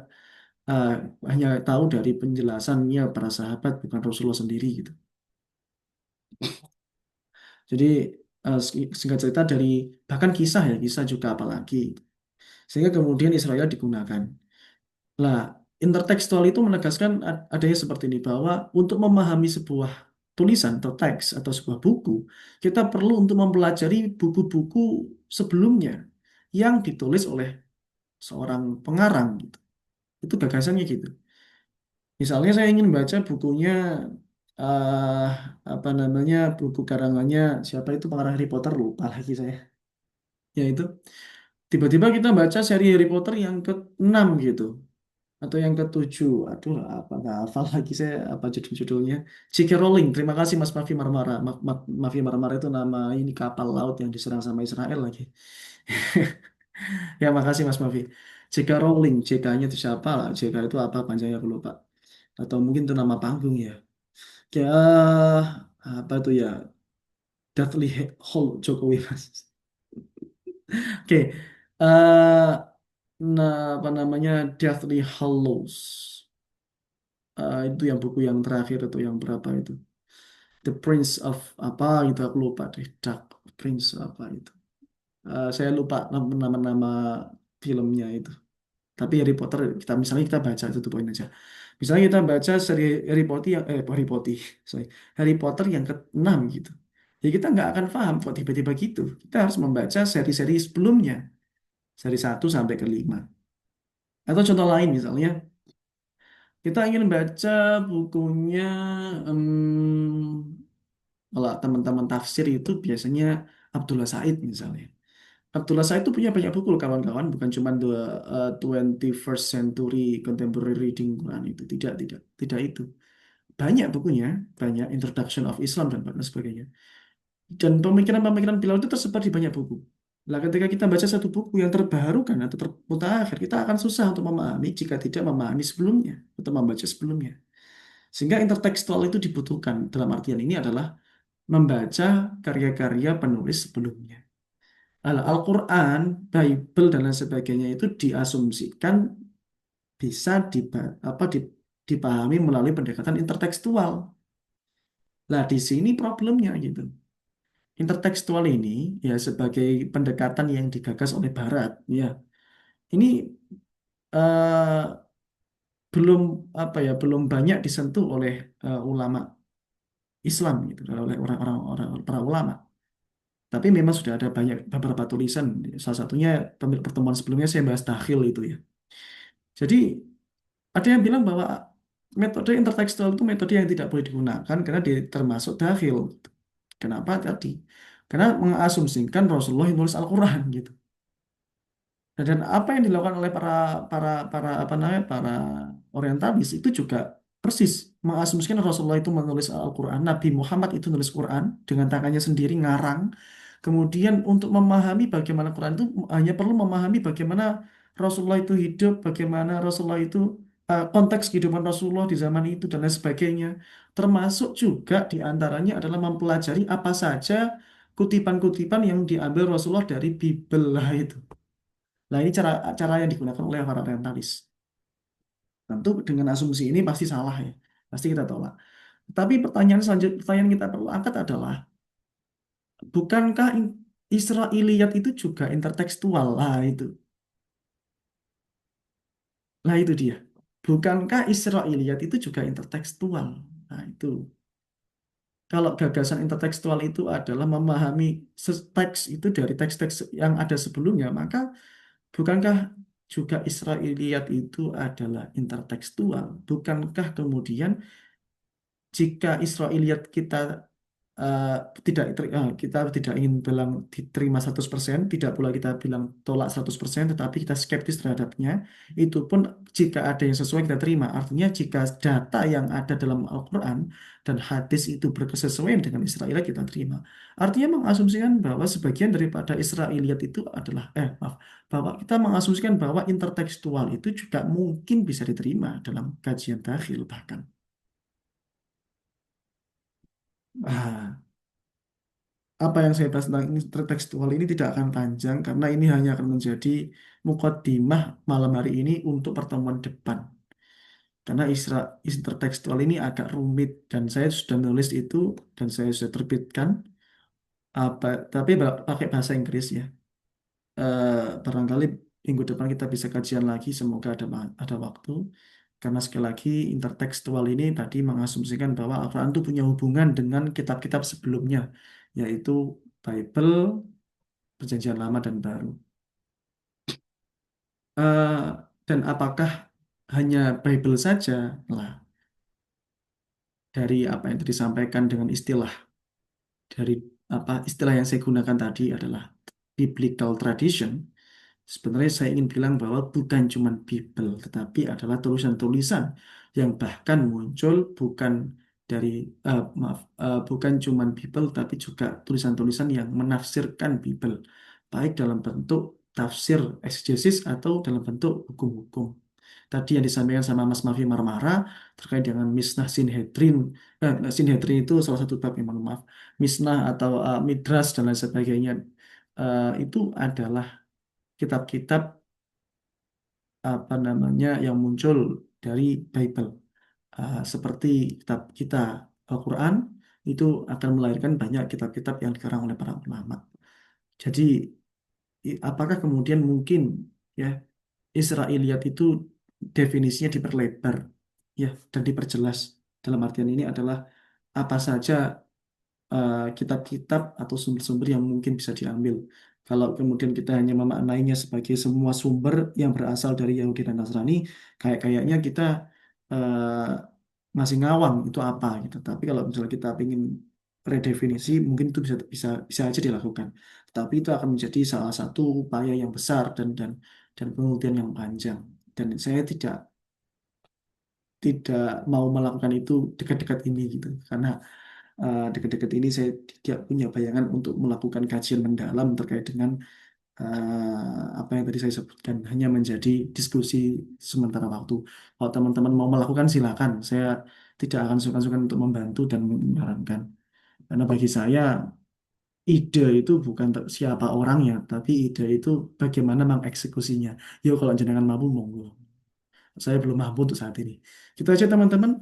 eh, hanya tahu dari penjelasannya para sahabat bukan Rasulullah sendiri gitu. Jadi singkat cerita dari bahkan kisah ya kisah juga apalagi sehingga kemudian Israel digunakan. Nah, intertekstual itu menegaskan adanya seperti ini bahwa untuk memahami sebuah tulisan atau teks atau sebuah buku, kita perlu untuk mempelajari buku-buku sebelumnya yang ditulis oleh seorang pengarang gitu. Itu gagasannya gitu. Misalnya saya ingin baca bukunya eh apa namanya buku karangannya siapa itu pengarang Harry Potter lupa lagi saya. Ya itu tiba-tiba kita baca seri Harry Potter yang ke-6 gitu atau yang ke-7. Aduh, apa nggak hafal lagi saya apa judul-judulnya. J.K. Rowling. Terima kasih Mas Mafi Marmara. Mafi Marmara itu nama ini kapal laut yang diserang sama Israel lagi. Ya, makasih Mas Mafi. J.K. Rowling, JK-nya itu siapa lah? JK itu apa panjangnya aku lupa. Atau mungkin itu nama panggung ya. Ya, apa itu ya? Deathly Hall Jokowi Mas. Oke. eh nah, apa namanya? Deathly Hallows. Itu yang buku yang terakhir itu yang berapa itu? The Prince of apa gitu aku lupa deh. Dark Prince apa itu. Saya lupa nama-nama filmnya itu. Tapi Harry Potter kita misalnya kita baca itu tuh poin aja. Misalnya kita baca seri Harry Potter yang Harry Potter, sorry, Harry Potter yang ke-6 gitu. Ya kita nggak akan paham kok tiba-tiba gitu. Kita harus membaca seri-seri sebelumnya, seri 1 sampai ke 5. Atau contoh lain misalnya, kita ingin baca bukunya kalau teman-teman tafsir itu biasanya Abdullah Said misalnya. Abdullah Said itu punya banyak buku loh, kawan-kawan, bukan cuma the 21st Century Contemporary Reading Quran itu. Tidak itu. Banyak bukunya, banyak Introduction of Islam dan sebagainya. Dan pemikiran-pemikiran beliau itu tersebar di banyak buku. Nah, ketika kita baca satu buku yang terbaru kan atau termutakhir, kita akan susah untuk memahami jika tidak memahami sebelumnya atau membaca sebelumnya. Sehingga intertekstual itu dibutuhkan. Dalam artian ini adalah membaca karya-karya penulis sebelumnya. Al-Quran, Bible dan lain sebagainya itu diasumsikan bisa dipahami melalui pendekatan intertekstual. Nah, di sini problemnya gitu. Intertekstual ini ya sebagai pendekatan yang digagas oleh Barat, ya. Ini eh, belum apa ya, belum banyak disentuh oleh ulama. Islam gitu oleh orang-orang para ulama. Tapi memang sudah ada banyak beberapa tulisan. Salah satunya pertemuan sebelumnya saya bahas tahlil itu ya. Jadi ada yang bilang bahwa metode intertekstual itu metode yang tidak boleh digunakan karena dia termasuk tahlil. Kenapa tadi? Karena mengasumsikan Rasulullah yang nulis Al-Quran gitu. Dan apa yang dilakukan oleh para para para apa namanya para orientalis itu juga persis mengasumsikan Rasulullah itu menulis Al-Quran, Nabi Muhammad itu nulis Quran dengan tangannya sendiri ngarang. Kemudian untuk memahami bagaimana Quran itu hanya perlu memahami bagaimana Rasulullah itu hidup, bagaimana Rasulullah itu konteks kehidupan Rasulullah di zaman itu dan lain sebagainya. Termasuk juga diantaranya adalah mempelajari apa saja kutipan-kutipan yang diambil Rasulullah dari Bible lah itu. Nah, ini cara cara yang digunakan oleh para orientalis. Tentu dengan asumsi ini pasti salah ya. Pasti kita tolak. Tapi pertanyaan kita perlu angkat adalah, bukankah Israiliyat itu juga intertekstual? Lah itu. Lah itu dia. Bukankah Israiliyat itu juga intertekstual? Nah, itu. Kalau gagasan intertekstual itu adalah memahami teks itu dari teks-teks yang ada sebelumnya, maka bukankah juga Israiliyat itu adalah intertekstual? Bukankah kemudian jika Israiliyat kita eh, kita tidak ingin bilang diterima 100%, tidak pula kita bilang tolak 100%, tetapi kita skeptis terhadapnya, itu pun jika ada yang sesuai kita terima. Artinya jika data yang ada dalam Al-Quran dan hadis itu berkesesuaian dengan Israiliyat kita terima. Artinya mengasumsikan bahwa sebagian daripada Israiliyat itu adalah, maaf, bahwa kita mengasumsikan bahwa intertekstual itu juga mungkin bisa diterima dalam kajian tahlil bahkan. Ah, apa yang saya bahas tentang intertekstual ini tidak akan panjang karena ini hanya akan menjadi mukaddimah malam hari ini untuk pertemuan depan. Karena intertekstual ini agak rumit dan saya sudah menulis itu dan saya sudah terbitkan apa tapi pakai bahasa Inggris ya. Eh, Barangkali minggu depan kita bisa kajian lagi, semoga ada waktu. Karena sekali lagi intertekstual ini tadi mengasumsikan bahwa Al-Quran itu punya hubungan dengan kitab-kitab sebelumnya, yaitu Bible, Perjanjian Lama dan Baru. Eh, dan apakah hanya Bible saja? Lah, dari apa yang tadi disampaikan dengan istilah dari apa istilah yang saya gunakan tadi adalah biblical tradition. Sebenarnya saya ingin bilang bahwa bukan cuma Bible, tetapi adalah tulisan-tulisan yang bahkan muncul bukan dari bukan cuma Bible, tapi juga tulisan-tulisan yang menafsirkan Bible, baik dalam bentuk tafsir eksegesis atau dalam bentuk hukum-hukum. Tadi yang disampaikan sama Mas Mafi Marmara terkait dengan Misnah Sinhedrin, Sinhedrin itu salah satu bab yang maaf, Misnah atau Midras dan lain sebagainya, itu adalah kitab-kitab apa namanya yang muncul dari Bible. Seperti kitab kita Al-Quran itu akan melahirkan banyak kitab-kitab yang dikarang oleh para ulama. Jadi apakah kemudian mungkin ya Israiliyat itu definisinya diperlebar ya dan diperjelas, dalam artian ini adalah apa saja kitab-kitab atau sumber-sumber yang mungkin bisa diambil. Kalau kemudian kita hanya memaknainya sebagai semua sumber yang berasal dari Yahudi dan Nasrani, kayaknya kita eh, masih ngawang itu apa gitu. Tapi kalau misalnya kita ingin redefinisi, mungkin itu bisa bisa bisa aja dilakukan. Tapi itu akan menjadi salah satu upaya yang besar dan penelitian yang panjang. Dan saya tidak mau melakukan itu dekat-dekat ini gitu, karena dekat-dekat ini saya tidak punya bayangan untuk melakukan kajian mendalam terkait dengan apa yang tadi saya sebutkan, hanya menjadi diskusi sementara waktu. Kalau teman-teman mau melakukan silakan, saya tidak akan sungkan-sungkan untuk membantu dan menyarankan. Karena bagi saya ide itu bukan siapa orangnya, tapi ide itu bagaimana mengeksekusinya. Yuk kalau jenengan mampu monggo. Saya belum mampu untuk saat ini. Gitu aja teman-teman.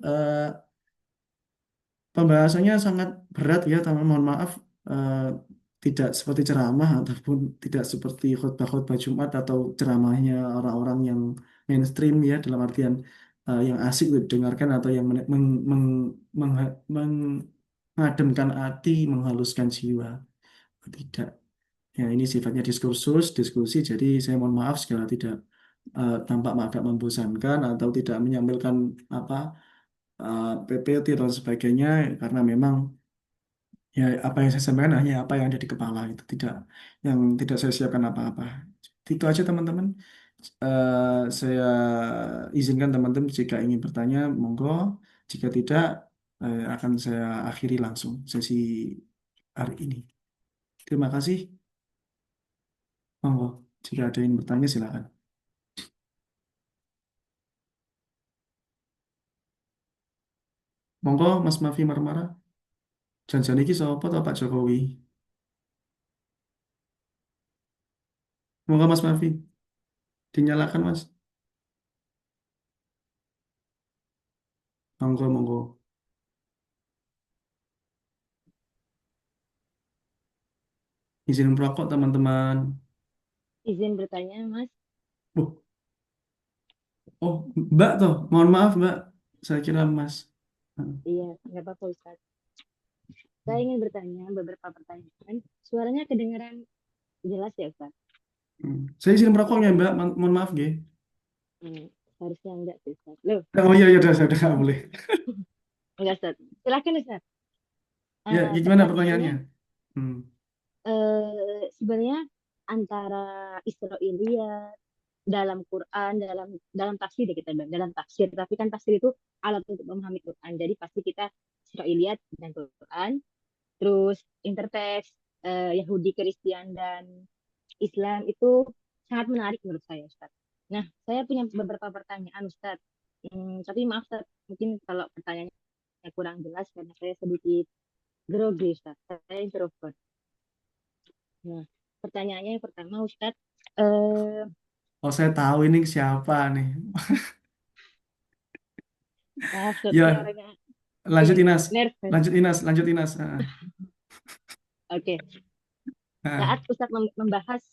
Pembahasannya sangat berat ya, teman. Mohon maaf, eh, tidak seperti ceramah ataupun tidak seperti khutbah-khutbah Jumat atau ceramahnya orang-orang yang mainstream ya, dalam artian yang asik didengarkan atau yang mengademkan hati, menghaluskan jiwa. Tidak. Ya, ini sifatnya diskursus, diskusi. Jadi saya mohon maaf segala tidak tampak agak membosankan atau tidak menyampaikan apa PPT dan sebagainya karena memang ya apa yang saya sampaikan hanya apa yang ada di kepala itu tidak saya siapkan apa-apa. Itu aja teman-teman. Saya izinkan teman-teman jika ingin bertanya, monggo. Jika tidak, akan saya akhiri langsung sesi hari ini. Terima kasih. Monggo. Jika ada yang bertanya, silakan. Monggo, Mas Mafi Marmara. Janjian iki sapa to Pak Jokowi? Monggo Mas Mafi, dinyalakan Mas. Monggo, monggo. Izin merokok teman-teman. Izin bertanya, Mas. Oh, oh, Mbak toh. Mohon maaf Mbak. Saya kira Mas. Iya, nggak apa-apa, Ustaz. Saya ingin bertanya beberapa pertanyaan. Suaranya kedengaran jelas ya, Ustaz? Saya izin merokoknya Mbak. Mohon maaf nggih. Hmm, Harusnya enggak sih, Ustaz. Loh, Oh iya, iya udah, saya udah nggak boleh. enggak, Ustaz. Silakan, Ustaz. Ya, gimana Pertanyaannya, pertanyaannya? Hmm. sebenarnya antara Israiliyat dalam Quran, dalam tafsir ya kita bilang, dalam tafsir. Tapi kan tafsir itu alat untuk memahami Quran. Jadi pasti kita Israiliyat dan Quran, terus interteks Yahudi, Kristen, dan Islam itu sangat menarik menurut saya, Ustaz. Nah, saya punya beberapa pertanyaan, Ustaz. Tapi maaf, Ustaz, mungkin kalau pertanyaannya kurang jelas karena saya sedikit grogi, Ustaz. Saya introvert. Nah, pertanyaannya yang pertama, Ustaz. Eh, Oh, saya tahu ini siapa nih. Maaf, Ustaz, Ya, suaranya lanjut ini Inas. nervous. Lanjut Inas, lanjut Inas. Oke, Ah. saat Ustaz membahas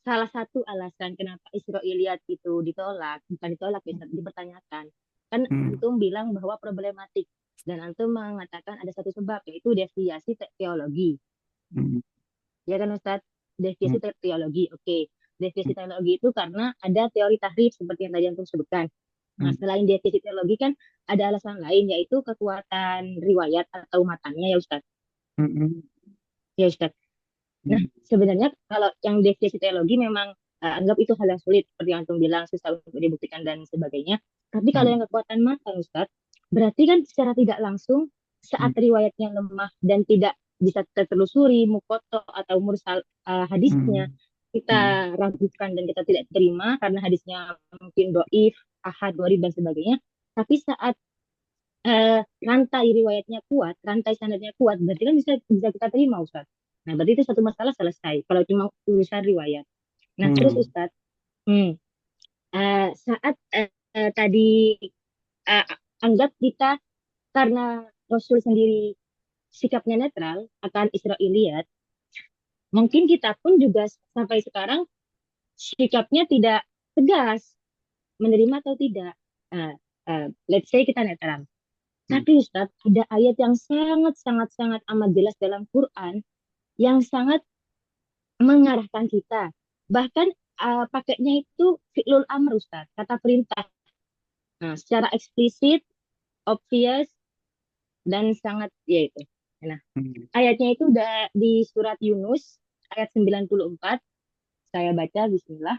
salah satu alasan kenapa Israiliyat itu ditolak, bukan ditolak, ya, Ustaz, dipertanyakan. Kan Hmm. Antum bilang bahwa problematik. Dan Antum mengatakan ada satu sebab, yaitu deviasi teologi. Hmm. Ya kan, Ustaz? Hmm. Deviasi teologi. Oke. Deviasi teologi itu karena ada teori tahrif seperti yang tadi Antum sebutkan. Nah, Hmm. selain deviasi teologi kan ada alasan lain, yaitu kekuatan riwayat atau matanya, ya Ustaz. Hmm. Ya Ustaz. Nah, Hmm. sebenarnya kalau yang definisi teologi memang anggap itu hal yang sulit, seperti yang Antum bilang, susah untuk dibuktikan dan sebagainya. Tapi kalau Hmm. yang kekuatan mata, Ustaz, berarti kan secara tidak langsung saat Hmm. riwayatnya lemah dan tidak bisa tertelusuri mukoto atau mursal hadisnya, Hmm. Hmm. kita ragukan dan kita tidak terima karena hadisnya mungkin doif, ahad, gharib dan sebagainya. Tapi saat rantai riwayatnya kuat, rantai sanadnya kuat, berarti kan bisa bisa kita terima, Ustaz. Nah, berarti itu satu masalah selesai. Kalau cuma urusan riwayat. Nah, terus Hmm. Ustaz, saat tadi uh, anggap kita karena Rasul sendiri sikapnya netral akan Israiliyat, mungkin kita pun juga sampai sekarang sikapnya tidak tegas, menerima atau tidak. Let's say kita netral. Hmm. Tapi Ustaz, ada ayat yang sangat amat jelas dalam Quran yang sangat mengarahkan kita. Bahkan pakainya itu fi'lul amr, Ustaz, kata perintah. Nah, secara eksplisit, obvious, dan sangat, ya itu. Nah, Hmm. ayatnya itu udah di surat Yunus, ayat 94. Saya baca, bismillah.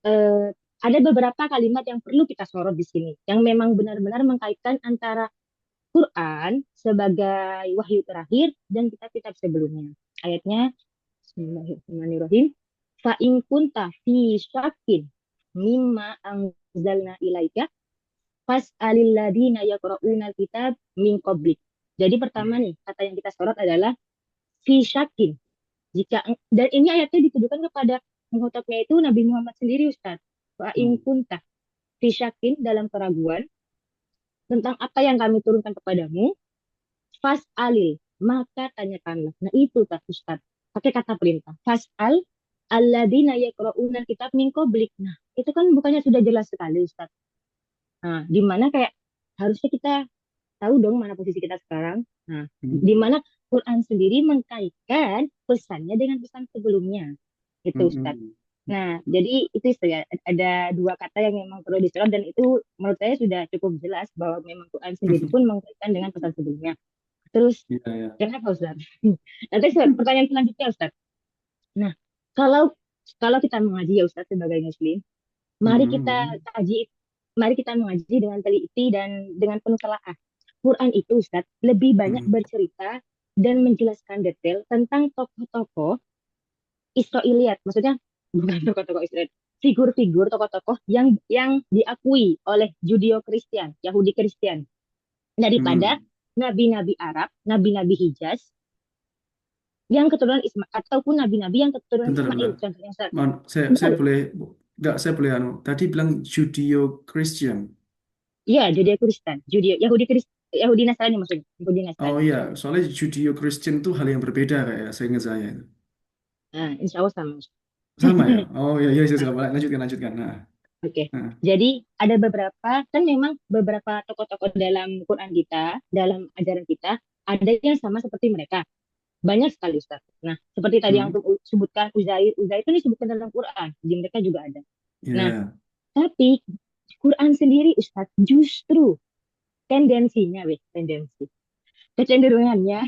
Eh, ada beberapa kalimat yang perlu kita sorot di sini, yang memang benar-benar mengkaitkan antara Quran sebagai wahyu terakhir dan kitab-kitab sebelumnya. Ayatnya Bismillahirrahmanirrahim. Fa in kunta fi syakin mimma anzalna ilaika fas'alil ladina yaqra'una kitab min qablik. Jadi pertama nih, kata yang kita sorot adalah fi syakin. Jika dan ini ayatnya ditujukan kepada menghotapnya itu Nabi Muhammad sendiri, Ustaz. Fa in Hmm. kunta fi syakin, dalam keraguan tentang apa yang kami turunkan kepadamu, fas alil, maka tanyakanlah. Nah itu tak Ustaz, pakai kata perintah. Fas al alladzina yaqra'una kitab min qablik. Nah, itu kan bukannya sudah jelas sekali, Ustaz. Nah, di mana kayak harusnya kita tahu dong mana posisi kita sekarang. Nah, di Hmm. mana Quran sendiri mengkaitkan pesannya dengan pesan sebelumnya. Itu Ustaz. Hmm. Nah, jadi itu ya, ada dua kata yang memang perlu disorot dan itu menurut saya sudah cukup jelas bahwa memang Quran sendiri pun mengkaitkan dengan pesan sebelumnya. Terus, Iya, ya. kenapa Ustaz? Nanti pertanyaan selanjutnya Ustaz. Nah, kalau kalau kita mengaji ya Ustaz sebagai Muslim, mari kita Hmm. kaji, mari kita mengaji dengan teliti dan dengan penuh telaah. Quran itu Ustaz lebih banyak Hmm. bercerita dan menjelaskan detail tentang tokoh-tokoh Israiliyat, maksudnya bukan tokoh-tokoh Israel, figur-figur tokoh-tokoh yang diakui oleh Judeo-Kristen, Yahudi Kristen daripada Hmm. nabi-nabi Arab, nabi-nabi Hijaz yang keturunan Ismail ataupun nabi-nabi yang keturunan Bentar, Ismail bentar. contohnya Ustaz. Saya Betul. boleh, nggak, saya boleh tadi bilang Judeo-Christian. Iya, Judeo-Kristen, Yahudi Kristen, Yahudi Nasrani maksudnya, Yahudi Oh Nasrani. iya, soalnya Judeo-Christian itu hal yang berbeda kayak saya ingat saya itu. Nah, insya Allah sama. Sama ya? Oh iya, iya, saya boleh. Lanjutkan, lanjutkan. Nah, Oke. nah. Jadi ada beberapa, kan memang beberapa tokoh-tokoh dalam Quran kita, dalam ajaran kita, ada yang sama seperti mereka. Banyak sekali Ustaz. Nah, seperti tadi yang Hmm. aku sebutkan Uzair, Uzair itu disebutkan dalam Quran. Di mereka juga ada. Nah, Ya. tapi Quran sendiri Ustaz justru tendensinya, tendensi. Kecenderungannya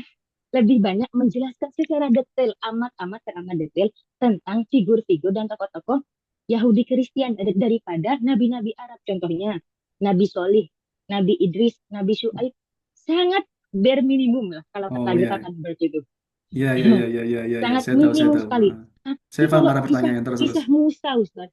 lebih banyak menjelaskan secara detail, amat-amat teramat detail tentang figur-figur dan tokoh-tokoh Yahudi Kristen daripada nabi-nabi Arab. Contohnya, Nabi Solih, Nabi Idris, Nabi Syuaib. Sangat bare minimum lah kalau kata Oh kita iya. convert itu. Iya, iya, iya, iya, iya, iya, iya. Sangat Saya tahu, saya minimum tahu. sekali. Ah. Tapi Saya paham kalau arah kisah pertanyaan. Terus, terus. kisah Musa, Ustaz,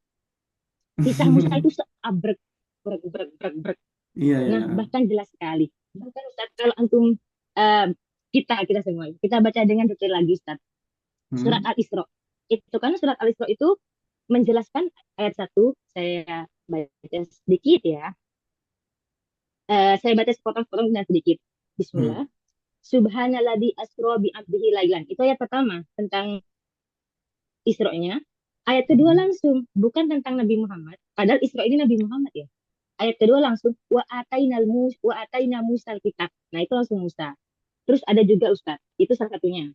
kisah Musa itu seabrek, brek, brek, brek, brek. Iya, Nah, iya. bahkan jelas sekali. Bahkan Ustaz, kalau antum eh, kita semua kita baca dengan detail lagi Ustaz. Surat Hmm. Al-Isra. Itu kan surat Al-Isra itu menjelaskan ayat satu, saya baca sedikit ya. Saya baca sepotong-sepotong dan sedikit. Hmm. Bismillah. Subhanalladzi asra bi abdihi lailan. Itu ayat pertama tentang Isra-nya. Ayat kedua Hmm. langsung bukan tentang Nabi Muhammad. Padahal Isra ini Nabi Muhammad ya. Ayat kedua langsung wa ataina Musal kitab. Nah, itu langsung Musa. Terus ada juga Ustaz. Itu salah satunya.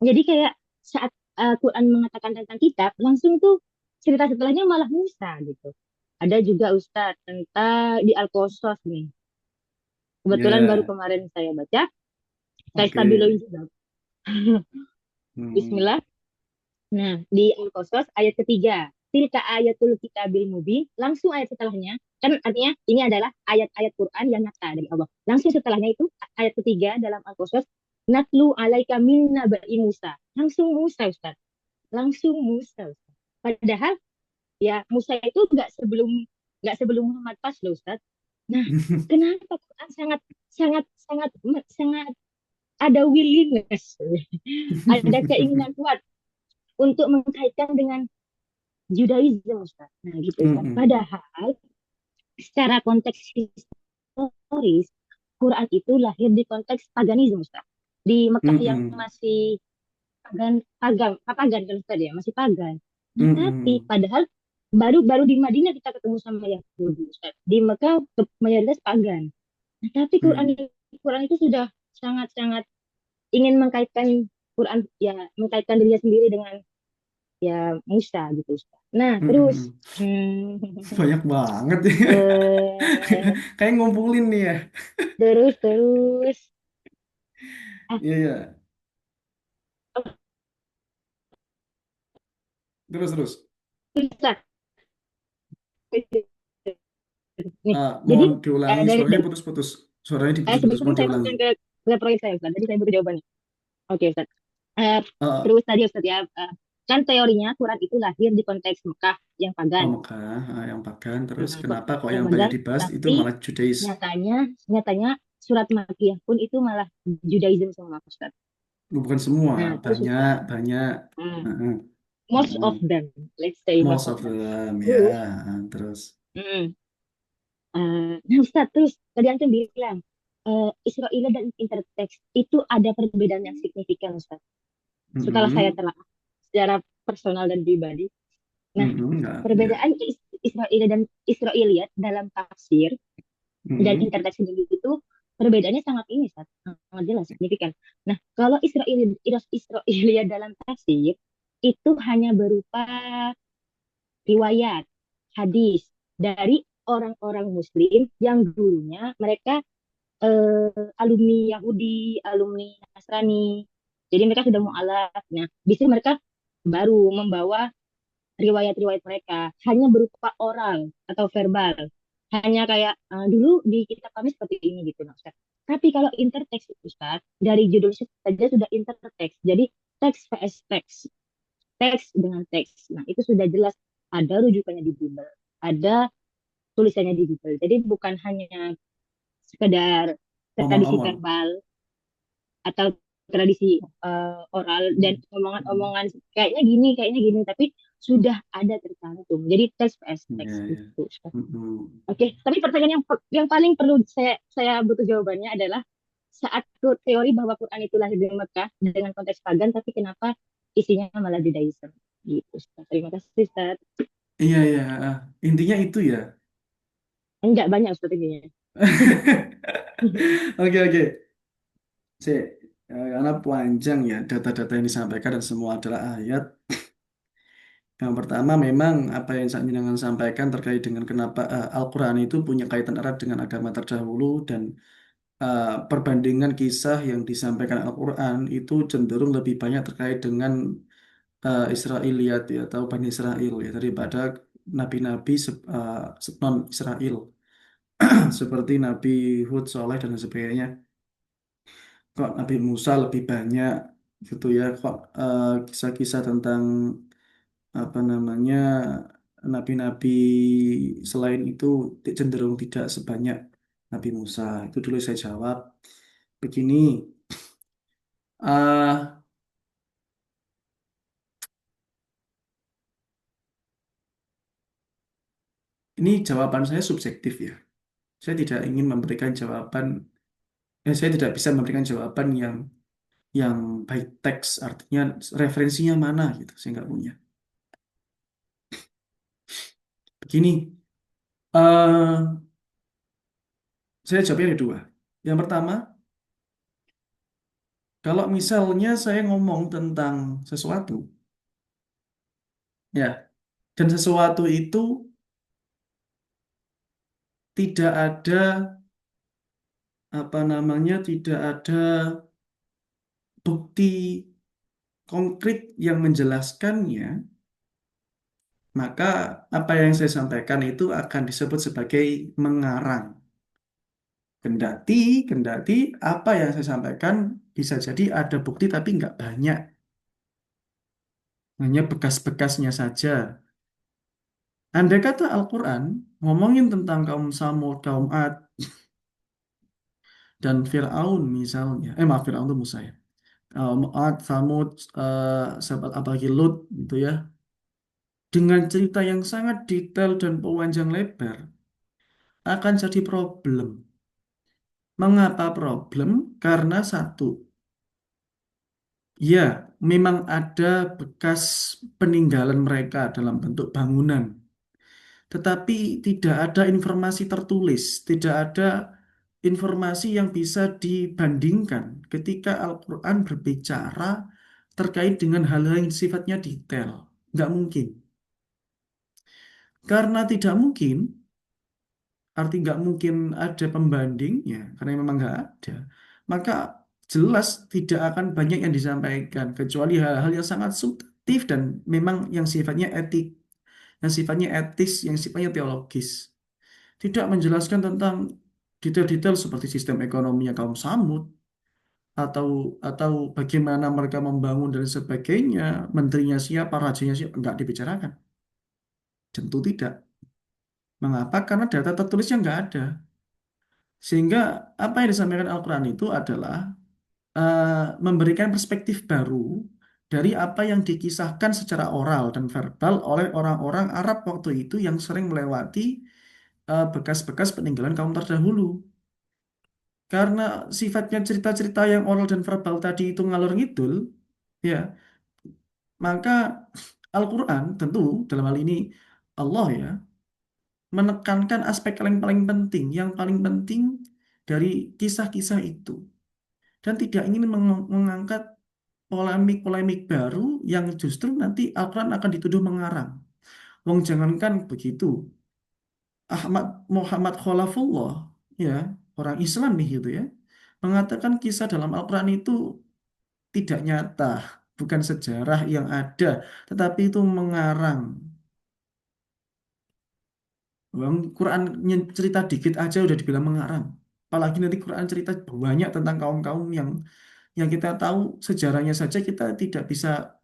Jadi kayak saat Quran mengatakan tentang kitab, langsung tuh cerita setelahnya malah Musa gitu. Ada juga Ustaz tentang di Al-Qasas nih. Kebetulan baru Ya. kemarin saya baca, saya Oke. stabiloin juga. Hmm. Bismillah. Nah, di Al-Qasas ayat ketiga. Tilka ayatul kitabil mubin. Langsung ayat setelahnya. Kan artinya ini adalah ayat-ayat Quran yang nyata dari Allah. Langsung setelahnya itu ayat ketiga dalam Al-Qasas. Natlu alaika min naba'i Musa. Langsung Musa Ustaz. Langsung Musa Ustaz. Padahal ya Musa itu nggak sebelum Muhammad pas loh Ustaz. Nah, kenapa Quran sangat sangat sangat sangat ada willingness, ada keinginan kuat untuk mengkaitkan dengan Judaism Ustaz. Nah, gitu Ustaz. Hmm. Padahal secara konteks historis Quran itu lahir di konteks paganisme Ustaz. Di Mekah yang Hmm. masih pagan kan Ustaz ya, masih pagan. Nah, tapi Hmm. padahal baru baru di Madinah kita ketemu sama Yahudi Ustaz. Di Mekah mayoritas pagan. Nah, tapi Quran Hmm. Quran itu sudah sangat-sangat ingin mengkaitkan Quran ya mengkaitkan dirinya sendiri dengan ya Musa gitu Ustaz. Nah, terus Hmm. Banyak banget ya. eh, Kayak ngumpulin nih ya. terus ah Iya, iya. Terus, terus. Ustaz. Nih, jadi Mohon diulangi, dari suaranya putus-putus. Suaranya diputus-putus, sebelum mohon saya diulangi. masukkan ke proyek saya Ustaz, tadi saya butuh jawabannya. Oke Ustaz. Eh, Ah, terus tadi Ustaz ya, kan teorinya Quran itu lahir di konteks Mekah yang oh pagan. Mekah, yang pagan. Terus Nah, kenapa kok yang yang banyak pagan, dibahas itu tapi malah Judais? nyatanya nyatanya surat Makkiyah pun itu malah Judaism semua Ustaz. Bukan semua, Nah, terus Ustaz, banyak, banyak. hmm, Heeh, most heeh. of them, let's say most Most of of them. them, Terus, ya. Terus. hmm, nah Ustaz, terus tadi Antum bilang Israel dan intertext itu ada perbedaan yang signifikan Ustaz. Setelah saya Mm-mm, telah secara personal dan pribadi. Nah, enggak, ya. perbedaan Israel dan Israeliat dalam tafsir dan Mm-mm, intertext sendiri itu Perbedaannya sangat ini, sangat jelas, signifikan. Nah, kalau Israelia dalam tafsir itu hanya berupa riwayat, hadis dari orang-orang Muslim yang dulunya mereka alumni Yahudi, alumni Nasrani. Jadi mereka sudah mualaf. Nah, di sini mereka baru membawa riwayat-riwayat mereka hanya berupa oral atau verbal. Hanya kayak dulu di kitab kami seperti ini gitu, nah, Ustaz. Tapi kalau interteks Ustaz, dari judul saja sudah interteks. Jadi teks vs teks, teks dengan teks. Nah, itu sudah jelas ada rujukannya di Bible, ada tulisannya di Bible. Jadi bukan hanya sekedar tradisi Omong-omong. verbal atau tradisi oral dan Hmm. omongan-omongan kayaknya gini, tapi sudah ada tercantum. Jadi teks vs Ya, teks ya. gitu. Mm-mm. Oke, tapi pertanyaan yang paling perlu saya butuh jawabannya adalah saat teori bahwa Quran itu lahir di Mekah dengan konteks pagan, tapi kenapa isinya malah Judaism? Gitu. Ustaz. Terima kasih, Ustaz. Iya, iya. Intinya itu ya. Enggak banyak strateginya. Oke, oke. Sih, karena panjang ya data-data yang disampaikan dan semua adalah ayat. Yang pertama memang apa yang saya ingin sampaikan terkait dengan kenapa Al-Quran itu punya kaitan erat dengan agama terdahulu dan perbandingan kisah yang disampaikan Al-Quran itu cenderung lebih banyak terkait dengan Israiliyat ya atau Bani Israel ya daripada nabi-nabi non-Israel seperti Nabi Hud, Soleh dan sebagainya. Kok Nabi Musa lebih banyak gitu ya kok kisah-kisah tentang apa namanya nabi-nabi selain itu cenderung tidak sebanyak Nabi Musa. Itu dulu saya jawab begini. eh ini jawaban saya subjektif ya. Saya tidak ingin memberikan jawaban, saya tidak bisa memberikan jawaban yang by text, artinya referensinya mana gitu. Saya nggak punya. Begini, eh saya jawabnya ada dua. Yang pertama, kalau misalnya saya ngomong tentang sesuatu, ya, dan sesuatu itu tidak ada apa namanya, tidak ada bukti konkret yang menjelaskannya, maka apa yang saya sampaikan itu akan disebut sebagai mengarang. Kendati, kendati apa yang saya sampaikan bisa jadi ada bukti tapi nggak banyak, hanya bekas-bekasnya saja. Andai kata Al-Quran ngomongin tentang kaum Samud, kaum Ad, dan Fir'aun misalnya, maaf Fir'aun itu Musa ya, kaum Ad, Samud, sahabat apalagi Lut gitu ya, dengan cerita yang sangat detail dan panjang lebar, akan jadi problem. Mengapa problem? Karena satu, ya memang ada bekas peninggalan mereka dalam bentuk bangunan. Tetapi tidak ada informasi tertulis, tidak ada informasi yang bisa dibandingkan ketika Al-Quran berbicara terkait dengan hal-hal yang sifatnya detail. Nggak mungkin. Karena tidak mungkin, arti nggak mungkin ada pembandingnya, karena memang nggak ada. Maka jelas tidak akan banyak yang disampaikan, kecuali hal-hal yang sangat subjektif dan memang yang sifatnya etik, yang sifatnya etis, yang sifatnya teologis. Tidak menjelaskan tentang detail-detail seperti sistem ekonominya kaum Samud atau bagaimana mereka membangun dan sebagainya, menterinya siapa, rajanya siapa, enggak dibicarakan. Tentu tidak. Mengapa? Karena data tertulisnya enggak ada. Sehingga apa yang disampaikan Al-Quran itu adalah eh, memberikan perspektif baru dari apa yang dikisahkan secara oral dan verbal oleh orang-orang Arab waktu itu yang sering melewati bekas-bekas peninggalan kaum terdahulu. Karena sifatnya cerita-cerita yang oral dan verbal tadi itu ngalor ngidul, ya, maka Al-Quran tentu dalam hal ini Allah ya, menekankan aspek yang paling penting. Yang paling penting dari kisah-kisah itu dan tidak ingin mengangkat polemik-polemik baru yang justru nanti Al-Quran akan dituduh mengarang. Wong jangankan begitu, Ahmad Muhammad Khalafullah, ya orang Islam nih gitu ya, mengatakan kisah dalam Al-Quran itu tidak nyata, bukan sejarah yang ada, tetapi itu mengarang. Bang, Quran cerita dikit aja udah dibilang mengarang. Apalagi nanti Quran cerita banyak tentang kaum-kaum yang kita tahu sejarahnya saja kita tidak bisa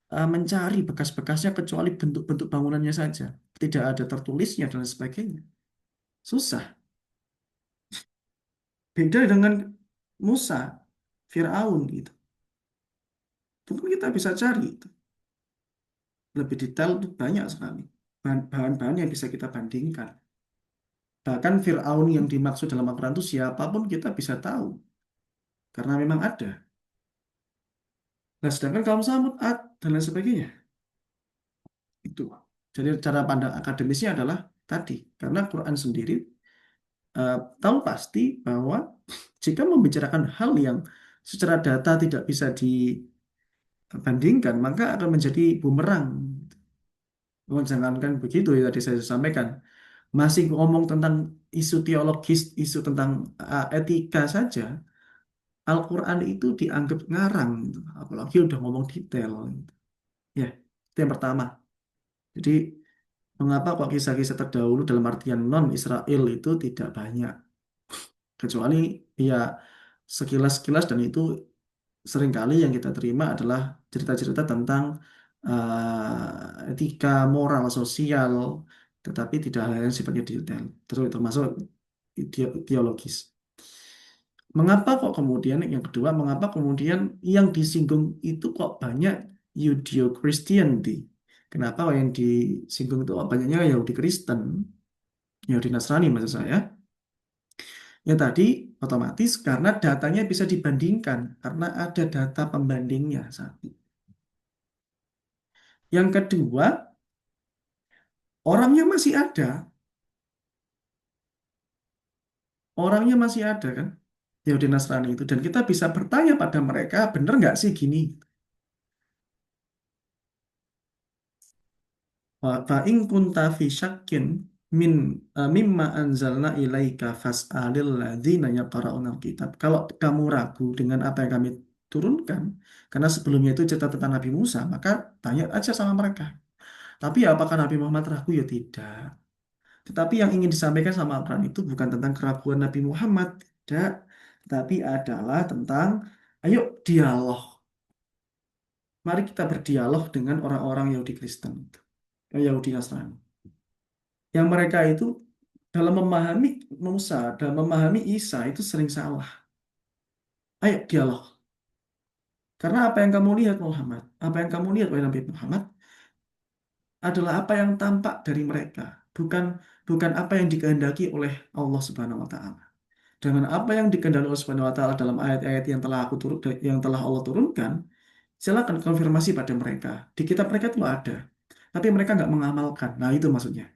mencari bekas-bekasnya kecuali bentuk-bentuk bangunannya saja. Tidak ada tertulisnya dan sebagainya. Susah. Beda dengan Musa, Fir'aun gitu. Itu pun kita bisa cari itu. Lebih detail itu banyak sekali. Bahan-bahan yang bisa kita bandingkan. Bahkan Fir'aun yang dimaksud dalam Al-Quran itu siapapun kita bisa tahu. Karena memang ada. Nah, sedangkan kaum Samud, Ad, dan lain sebagainya. Itu. Jadi cara pandang akademisnya adalah tadi. Karena Quran sendiri eh, tahu pasti bahwa jika membicarakan hal yang secara data tidak bisa dibandingkan, maka akan menjadi bumerang. Oh, jangankan begitu ya tadi saya sampaikan. Masih ngomong tentang isu teologis, isu tentang etika saja, Al-Quran itu dianggap ngarang, gitu. Apalagi udah ngomong detail. Gitu. Ya, itu yang pertama. Jadi, mengapa kok kisah-kisah terdahulu dalam artian non-Israel itu tidak banyak? Kecuali ya sekilas-sekilas dan itu seringkali yang kita terima adalah cerita-cerita tentang etika, moral, sosial, tetapi tidak hal yang sifatnya detail, termasuk teologis. Mengapa kok kemudian yang kedua, mengapa kemudian yang disinggung itu kok banyak Judeo-Christianity? Kenapa yang disinggung itu kok banyaknya Yahudi Kristen, Yahudi Nasrani maksud saya? Ya tadi otomatis karena datanya bisa dibandingkan, karena ada data pembandingnya satu. Yang kedua, orangnya masih ada, orangnya masih ada kan, Yahudi Nasrani itu, dan kita bisa bertanya pada mereka, bener nggak sih gini? Fa in kunta fi syakkin min mimma anzalna ilaika fas'alil ladzina yaqra'una kitab. Kalau kamu ragu dengan apa yang kami turunkan, karena sebelumnya itu cerita tentang Nabi Musa, maka tanya aja sama mereka. Tapi ya apakah Nabi Muhammad ragu? Ya tidak. Tetapi yang ingin disampaikan sama Al-Quran itu bukan tentang keraguan Nabi Muhammad, tidak. Tapi adalah tentang, ayo dialog. Mari kita berdialog dengan orang-orang Yahudi Kristen, Yahudi Nasrani. Yang mereka itu dalam memahami Musa, dalam memahami Isa itu sering salah. Ayo dialog. Karena apa yang kamu lihat Muhammad, apa yang kamu lihat wahai Nabi Muhammad adalah apa yang tampak dari mereka, bukan bukan apa yang dikehendaki oleh Allah Subhanahu wa taala. Dengan apa yang dikehendaki Allah Subhanahu wa taala dalam ayat-ayat yang telah yang telah Allah turunkan, silakan konfirmasi pada mereka. Di kitab mereka itu ada, tapi mereka nggak mengamalkan. Nah, itu maksudnya.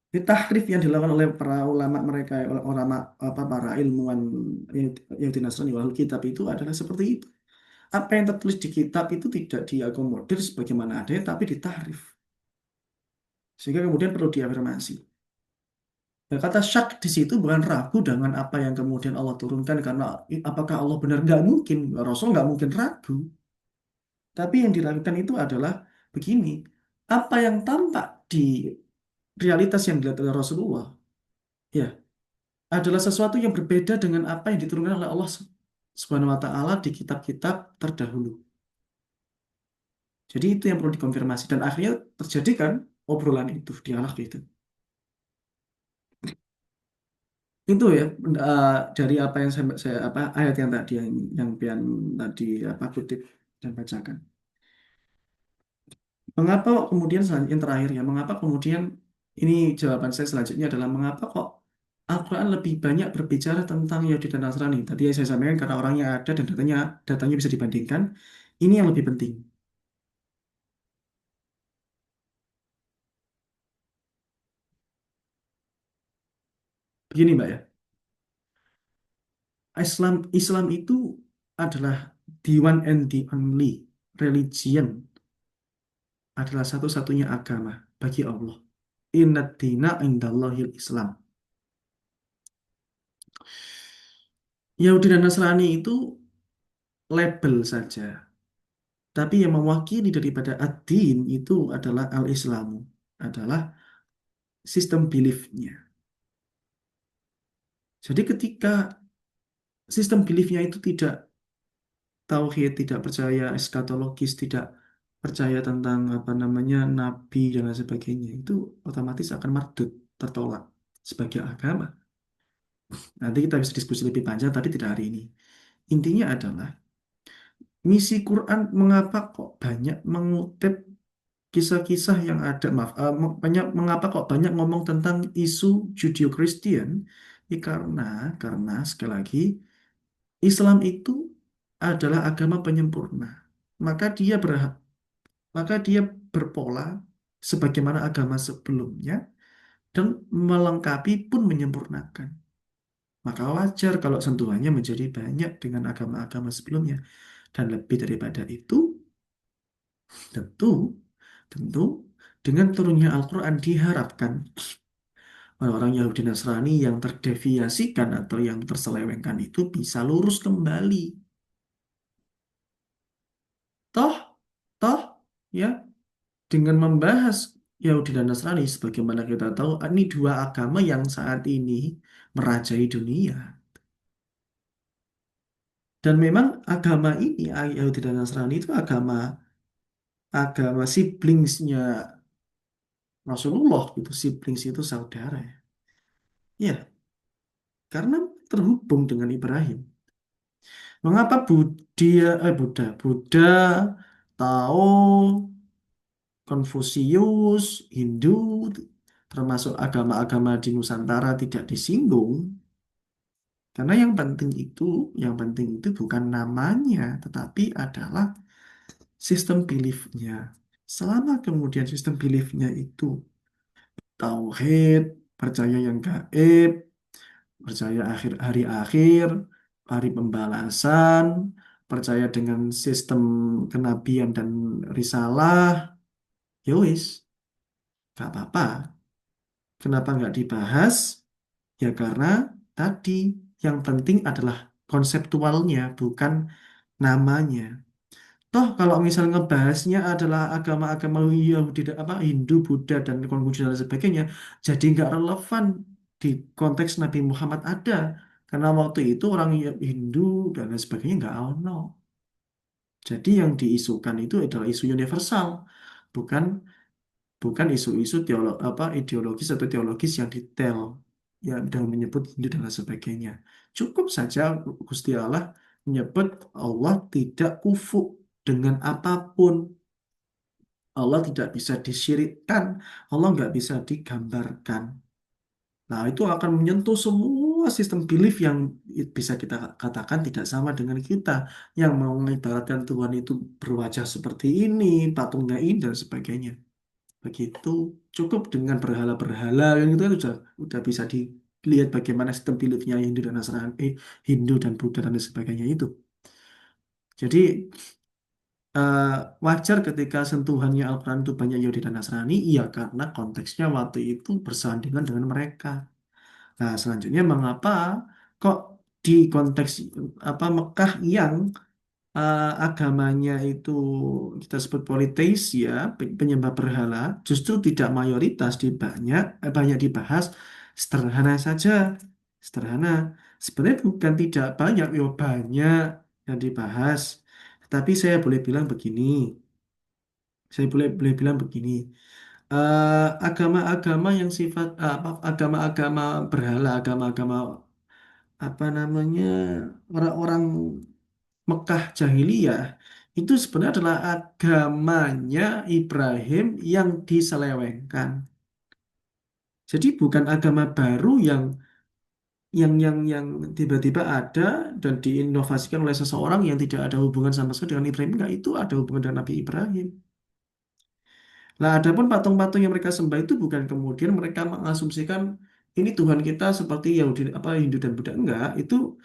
Ini tahrif yang dilakukan oleh para ulama mereka, oleh ulama apa para ilmuwan Yahudi Nasrani wal kitab itu adalah seperti itu. Apa yang tertulis di kitab itu tidak diakomodir sebagaimana adanya, tapi ditahrif. Sehingga kemudian perlu diafirmasi. Nah, kata syak di situ bukan ragu dengan apa yang kemudian Allah turunkan karena apakah Allah benar nggak mungkin, Rasul nggak mungkin ragu. Tapi yang diragukan itu adalah begini, apa yang tampak di realitas yang dilihat oleh Rasulullah, ya adalah sesuatu yang berbeda dengan apa yang diturunkan oleh Allah Subhanahu wa taala di kitab-kitab terdahulu. Jadi itu yang perlu dikonfirmasi dan akhirnya terjadi kan obrolan itu, dialog itu. Itu ya dari apa yang saya apa ayat yang tadi yang pian tadi apa kutip dan bacakan. Mengapa kok kemudian yang terakhir ya, mengapa kemudian ini jawaban saya selanjutnya adalah mengapa kok Al-Quran lebih banyak berbicara tentang Yahudi dan Nasrani. Tadi yang saya sampaikan karena orangnya ada dan datanya bisa dibandingkan. Ini yang lebih penting. Begini Mbak ya, Islam itu adalah the one and the only religion, adalah satu-satunya agama bagi Allah. Inna dina indallahil Islam. Yahudi dan Nasrani itu label saja. Tapi yang mewakili daripada ad-din itu adalah al-Islamu, adalah sistem beliefnya. Jadi ketika sistem beliefnya itu tidak tauhid, tidak percaya eskatologis, tidak percaya tentang apa namanya nabi dan lain sebagainya, itu otomatis akan mardut, tertolak sebagai agama. Nanti kita bisa diskusi lebih panjang, tapi tidak hari ini. Intinya adalah misi Quran mengapa kok banyak mengutip kisah-kisah yang ada, maaf, mengapa kok banyak ngomong tentang isu Judeo-Christian? Ya karena sekali lagi Islam itu adalah agama penyempurna. Maka dia berhak, maka dia berpola sebagaimana agama sebelumnya dan melengkapi pun menyempurnakan. Maka wajar kalau sentuhannya menjadi banyak dengan agama-agama sebelumnya. Dan lebih daripada itu, tentu, tentu dengan turunnya Al-Quran diharapkan orang-orang Yahudi Nasrani yang terdeviasikan atau yang terselewengkan itu bisa lurus kembali. Toh, toh, ya, dengan membahas Yahudi dan Nasrani, sebagaimana kita tahu, ini dua agama yang saat ini merajai dunia. Dan memang agama ini, Yahudi dan Nasrani itu agama siblingsnya Rasulullah, gitu. Siblings itu saudara. Ya, ya, karena terhubung dengan Ibrahim. Mengapa Buddha, Tao, Konfusius, Hindu, termasuk agama-agama di Nusantara tidak disinggung? Karena yang penting itu bukan namanya, tetapi adalah sistem beliefnya. Selama kemudian sistem beliefnya itu tauhid, percaya yang gaib, percaya hari akhir, hari pembalasan, percaya dengan sistem kenabian dan risalah, ya wis, gak apa-apa. Kenapa nggak dibahas? Ya karena tadi yang penting adalah konseptualnya, bukan namanya. Toh kalau misal ngebahasnya adalah agama-agama Yahudi, Hindu, Buddha, dan Konghucu dan sebagainya, jadi nggak relevan di konteks Nabi Muhammad ada. Karena waktu itu orang Hindu dan lain sebagainya nggak ono. Jadi yang diisukan itu adalah isu universal, bukan bukan isu-isu ideologis atau teologis yang detail yang dan menyebut Hindu dan lain sebagainya. Cukup saja Gusti Allah menyebut Allah tidak kufu dengan apapun. Allah tidak bisa disyirikkan. Allah nggak bisa digambarkan. Nah, itu akan menyentuh semua sistem belief yang bisa kita katakan tidak sama dengan kita. Yang mau mengibaratkan Tuhan itu berwajah seperti ini, patungnya ini, dan sebagainya. Begitu. Cukup dengan berhala-berhala yang itu kan udah bisa dilihat bagaimana sistem beliefnya Hindu dan Nasrani, Hindu dan Buddha dan lain sebagainya itu. Jadi eh, wajar ketika sentuhannya Al-Quran itu banyak Yahudi dan Nasrani, iya karena konteksnya waktu itu bersandingan dengan mereka. Nah, selanjutnya mengapa kok di konteks Mekah yang agamanya itu kita sebut politeis ya, penyembah berhala, justru tidak mayoritas banyak dibahas sederhana saja, sederhana. Sebenarnya bukan tidak banyak, yo banyak yang dibahas. Tapi saya boleh bilang begini, agama-agama yang sifat agama-agama berhala, agama-agama apa namanya orang-orang Mekah jahiliyah itu sebenarnya adalah agamanya Ibrahim yang diselewengkan. Jadi bukan agama baru yang tiba-tiba ada dan diinovasikan oleh seseorang yang tidak ada hubungan sama sekali dengan Ibrahim. Enggak, itu ada hubungan dengan Nabi Ibrahim. Nah, adapun patung-patung yang mereka sembah itu bukan kemudian mereka mengasumsikan ini Tuhan kita seperti Yahudi apa Hindu dan Buddha enggak. Itu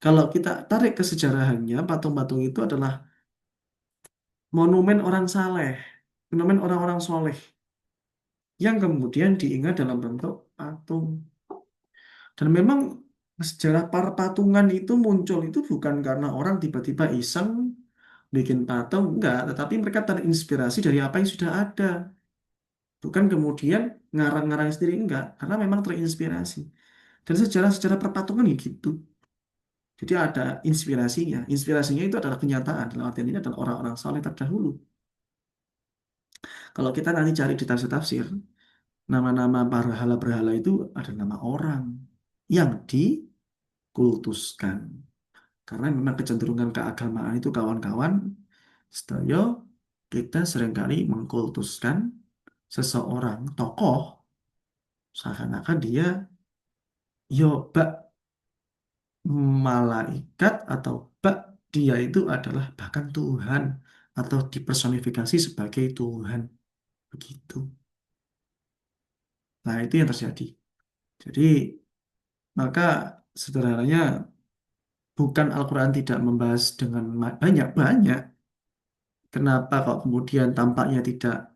kalau kita tarik ke sejarahannya, patung-patung itu adalah monumen orang saleh, monumen orang-orang soleh yang kemudian diingat dalam bentuk patung. Dan memang sejarah perpatungan itu muncul itu bukan karena orang tiba-tiba iseng bikin patung, enggak, tetapi mereka terinspirasi dari apa yang sudah ada. Bukan kemudian ngarang-ngarang sendiri, enggak, karena memang terinspirasi. Dan sejarah-sejarah perpatungan ya gitu. Jadi ada inspirasinya. Inspirasinya itu adalah kenyataan. Dalam artian ini adalah orang-orang saleh terdahulu. Kalau kita nanti cari di tafsir-tafsir, nama-nama berhala-berhala itu ada nama orang yang dikultuskan. Karena memang kecenderungan keagamaan itu kawan-kawan, sedaya kita seringkali mengkultuskan seseorang tokoh seakan-akan dia yo bak malaikat atau bak dia itu adalah bahkan Tuhan atau dipersonifikasi sebagai Tuhan begitu. Nah, itu yang terjadi. Jadi, maka sederhananya bukan Al-Quran tidak membahas dengan banyak-banyak. Kenapa kok kemudian tampaknya tidak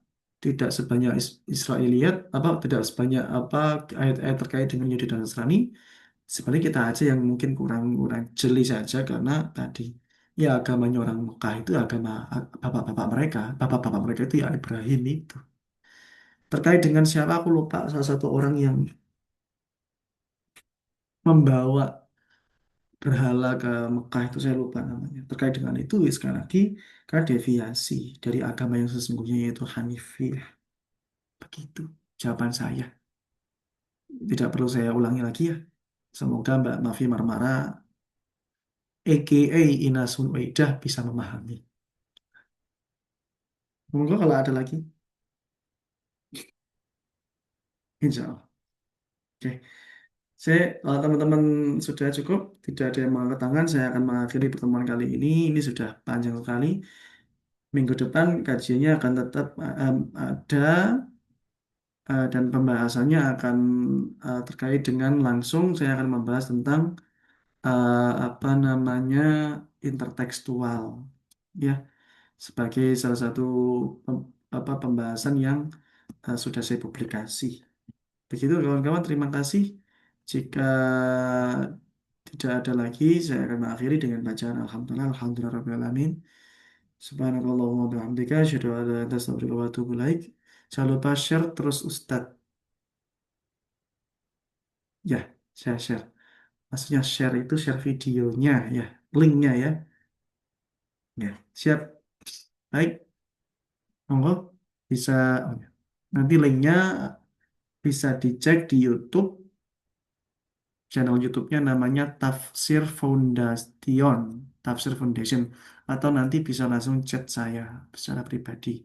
tidak sebanyak Israiliyat apa tidak sebanyak apa ayat-ayat terkait dengan Yahudi dan Nasrani? Sebenarnya kita aja yang mungkin kurang kurang jeli saja karena tadi ya agamanya orang Mekah itu agama bapak-bapak mereka itu ya Ibrahim itu. Terkait dengan siapa aku lupa salah satu orang yang membawa berhala ke Mekah itu saya lupa namanya. Terkait dengan itu ya sekali lagi karena deviasi dari agama yang sesungguhnya yaitu Hanifiyah. Begitu jawaban saya. Tidak perlu saya ulangi lagi ya. Semoga Mbak Mafi Marmara aka Inasun Waidah bisa memahami. Monggo kalau ada lagi. Insya Allah. Oke. Saya, kalau teman-teman sudah cukup, tidak ada yang mengangkat tangan, saya akan mengakhiri pertemuan kali ini. Ini sudah panjang sekali. Minggu depan kajiannya akan tetap ada dan pembahasannya akan terkait dengan langsung saya akan membahas tentang apa namanya intertekstual ya sebagai salah satu pembahasan yang sudah saya publikasi. Begitu kawan-kawan, terima kasih. Jika tidak ada lagi, saya akan mengakhiri dengan bacaan Alhamdulillah, Alhamdulillah Rabbil Alamin. Subhanakallahumma bihamdika, asyhadu an la ilaha illa anta, astaghfiruka wa atubu ilaik. Jangan lupa share terus Ustadz. Ya, saya share. Maksudnya share itu share videonya ya, linknya ya. Ya, siap. Baik, monggo bisa oh ya. Nanti linknya bisa dicek di YouTube. Channel YouTube-nya namanya Tafsir Foundation, Tafsir Foundation, atau nanti bisa langsung chat saya secara pribadi.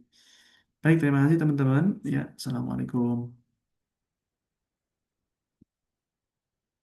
Baik, terima kasih teman-teman. Ya, Assalamualaikum.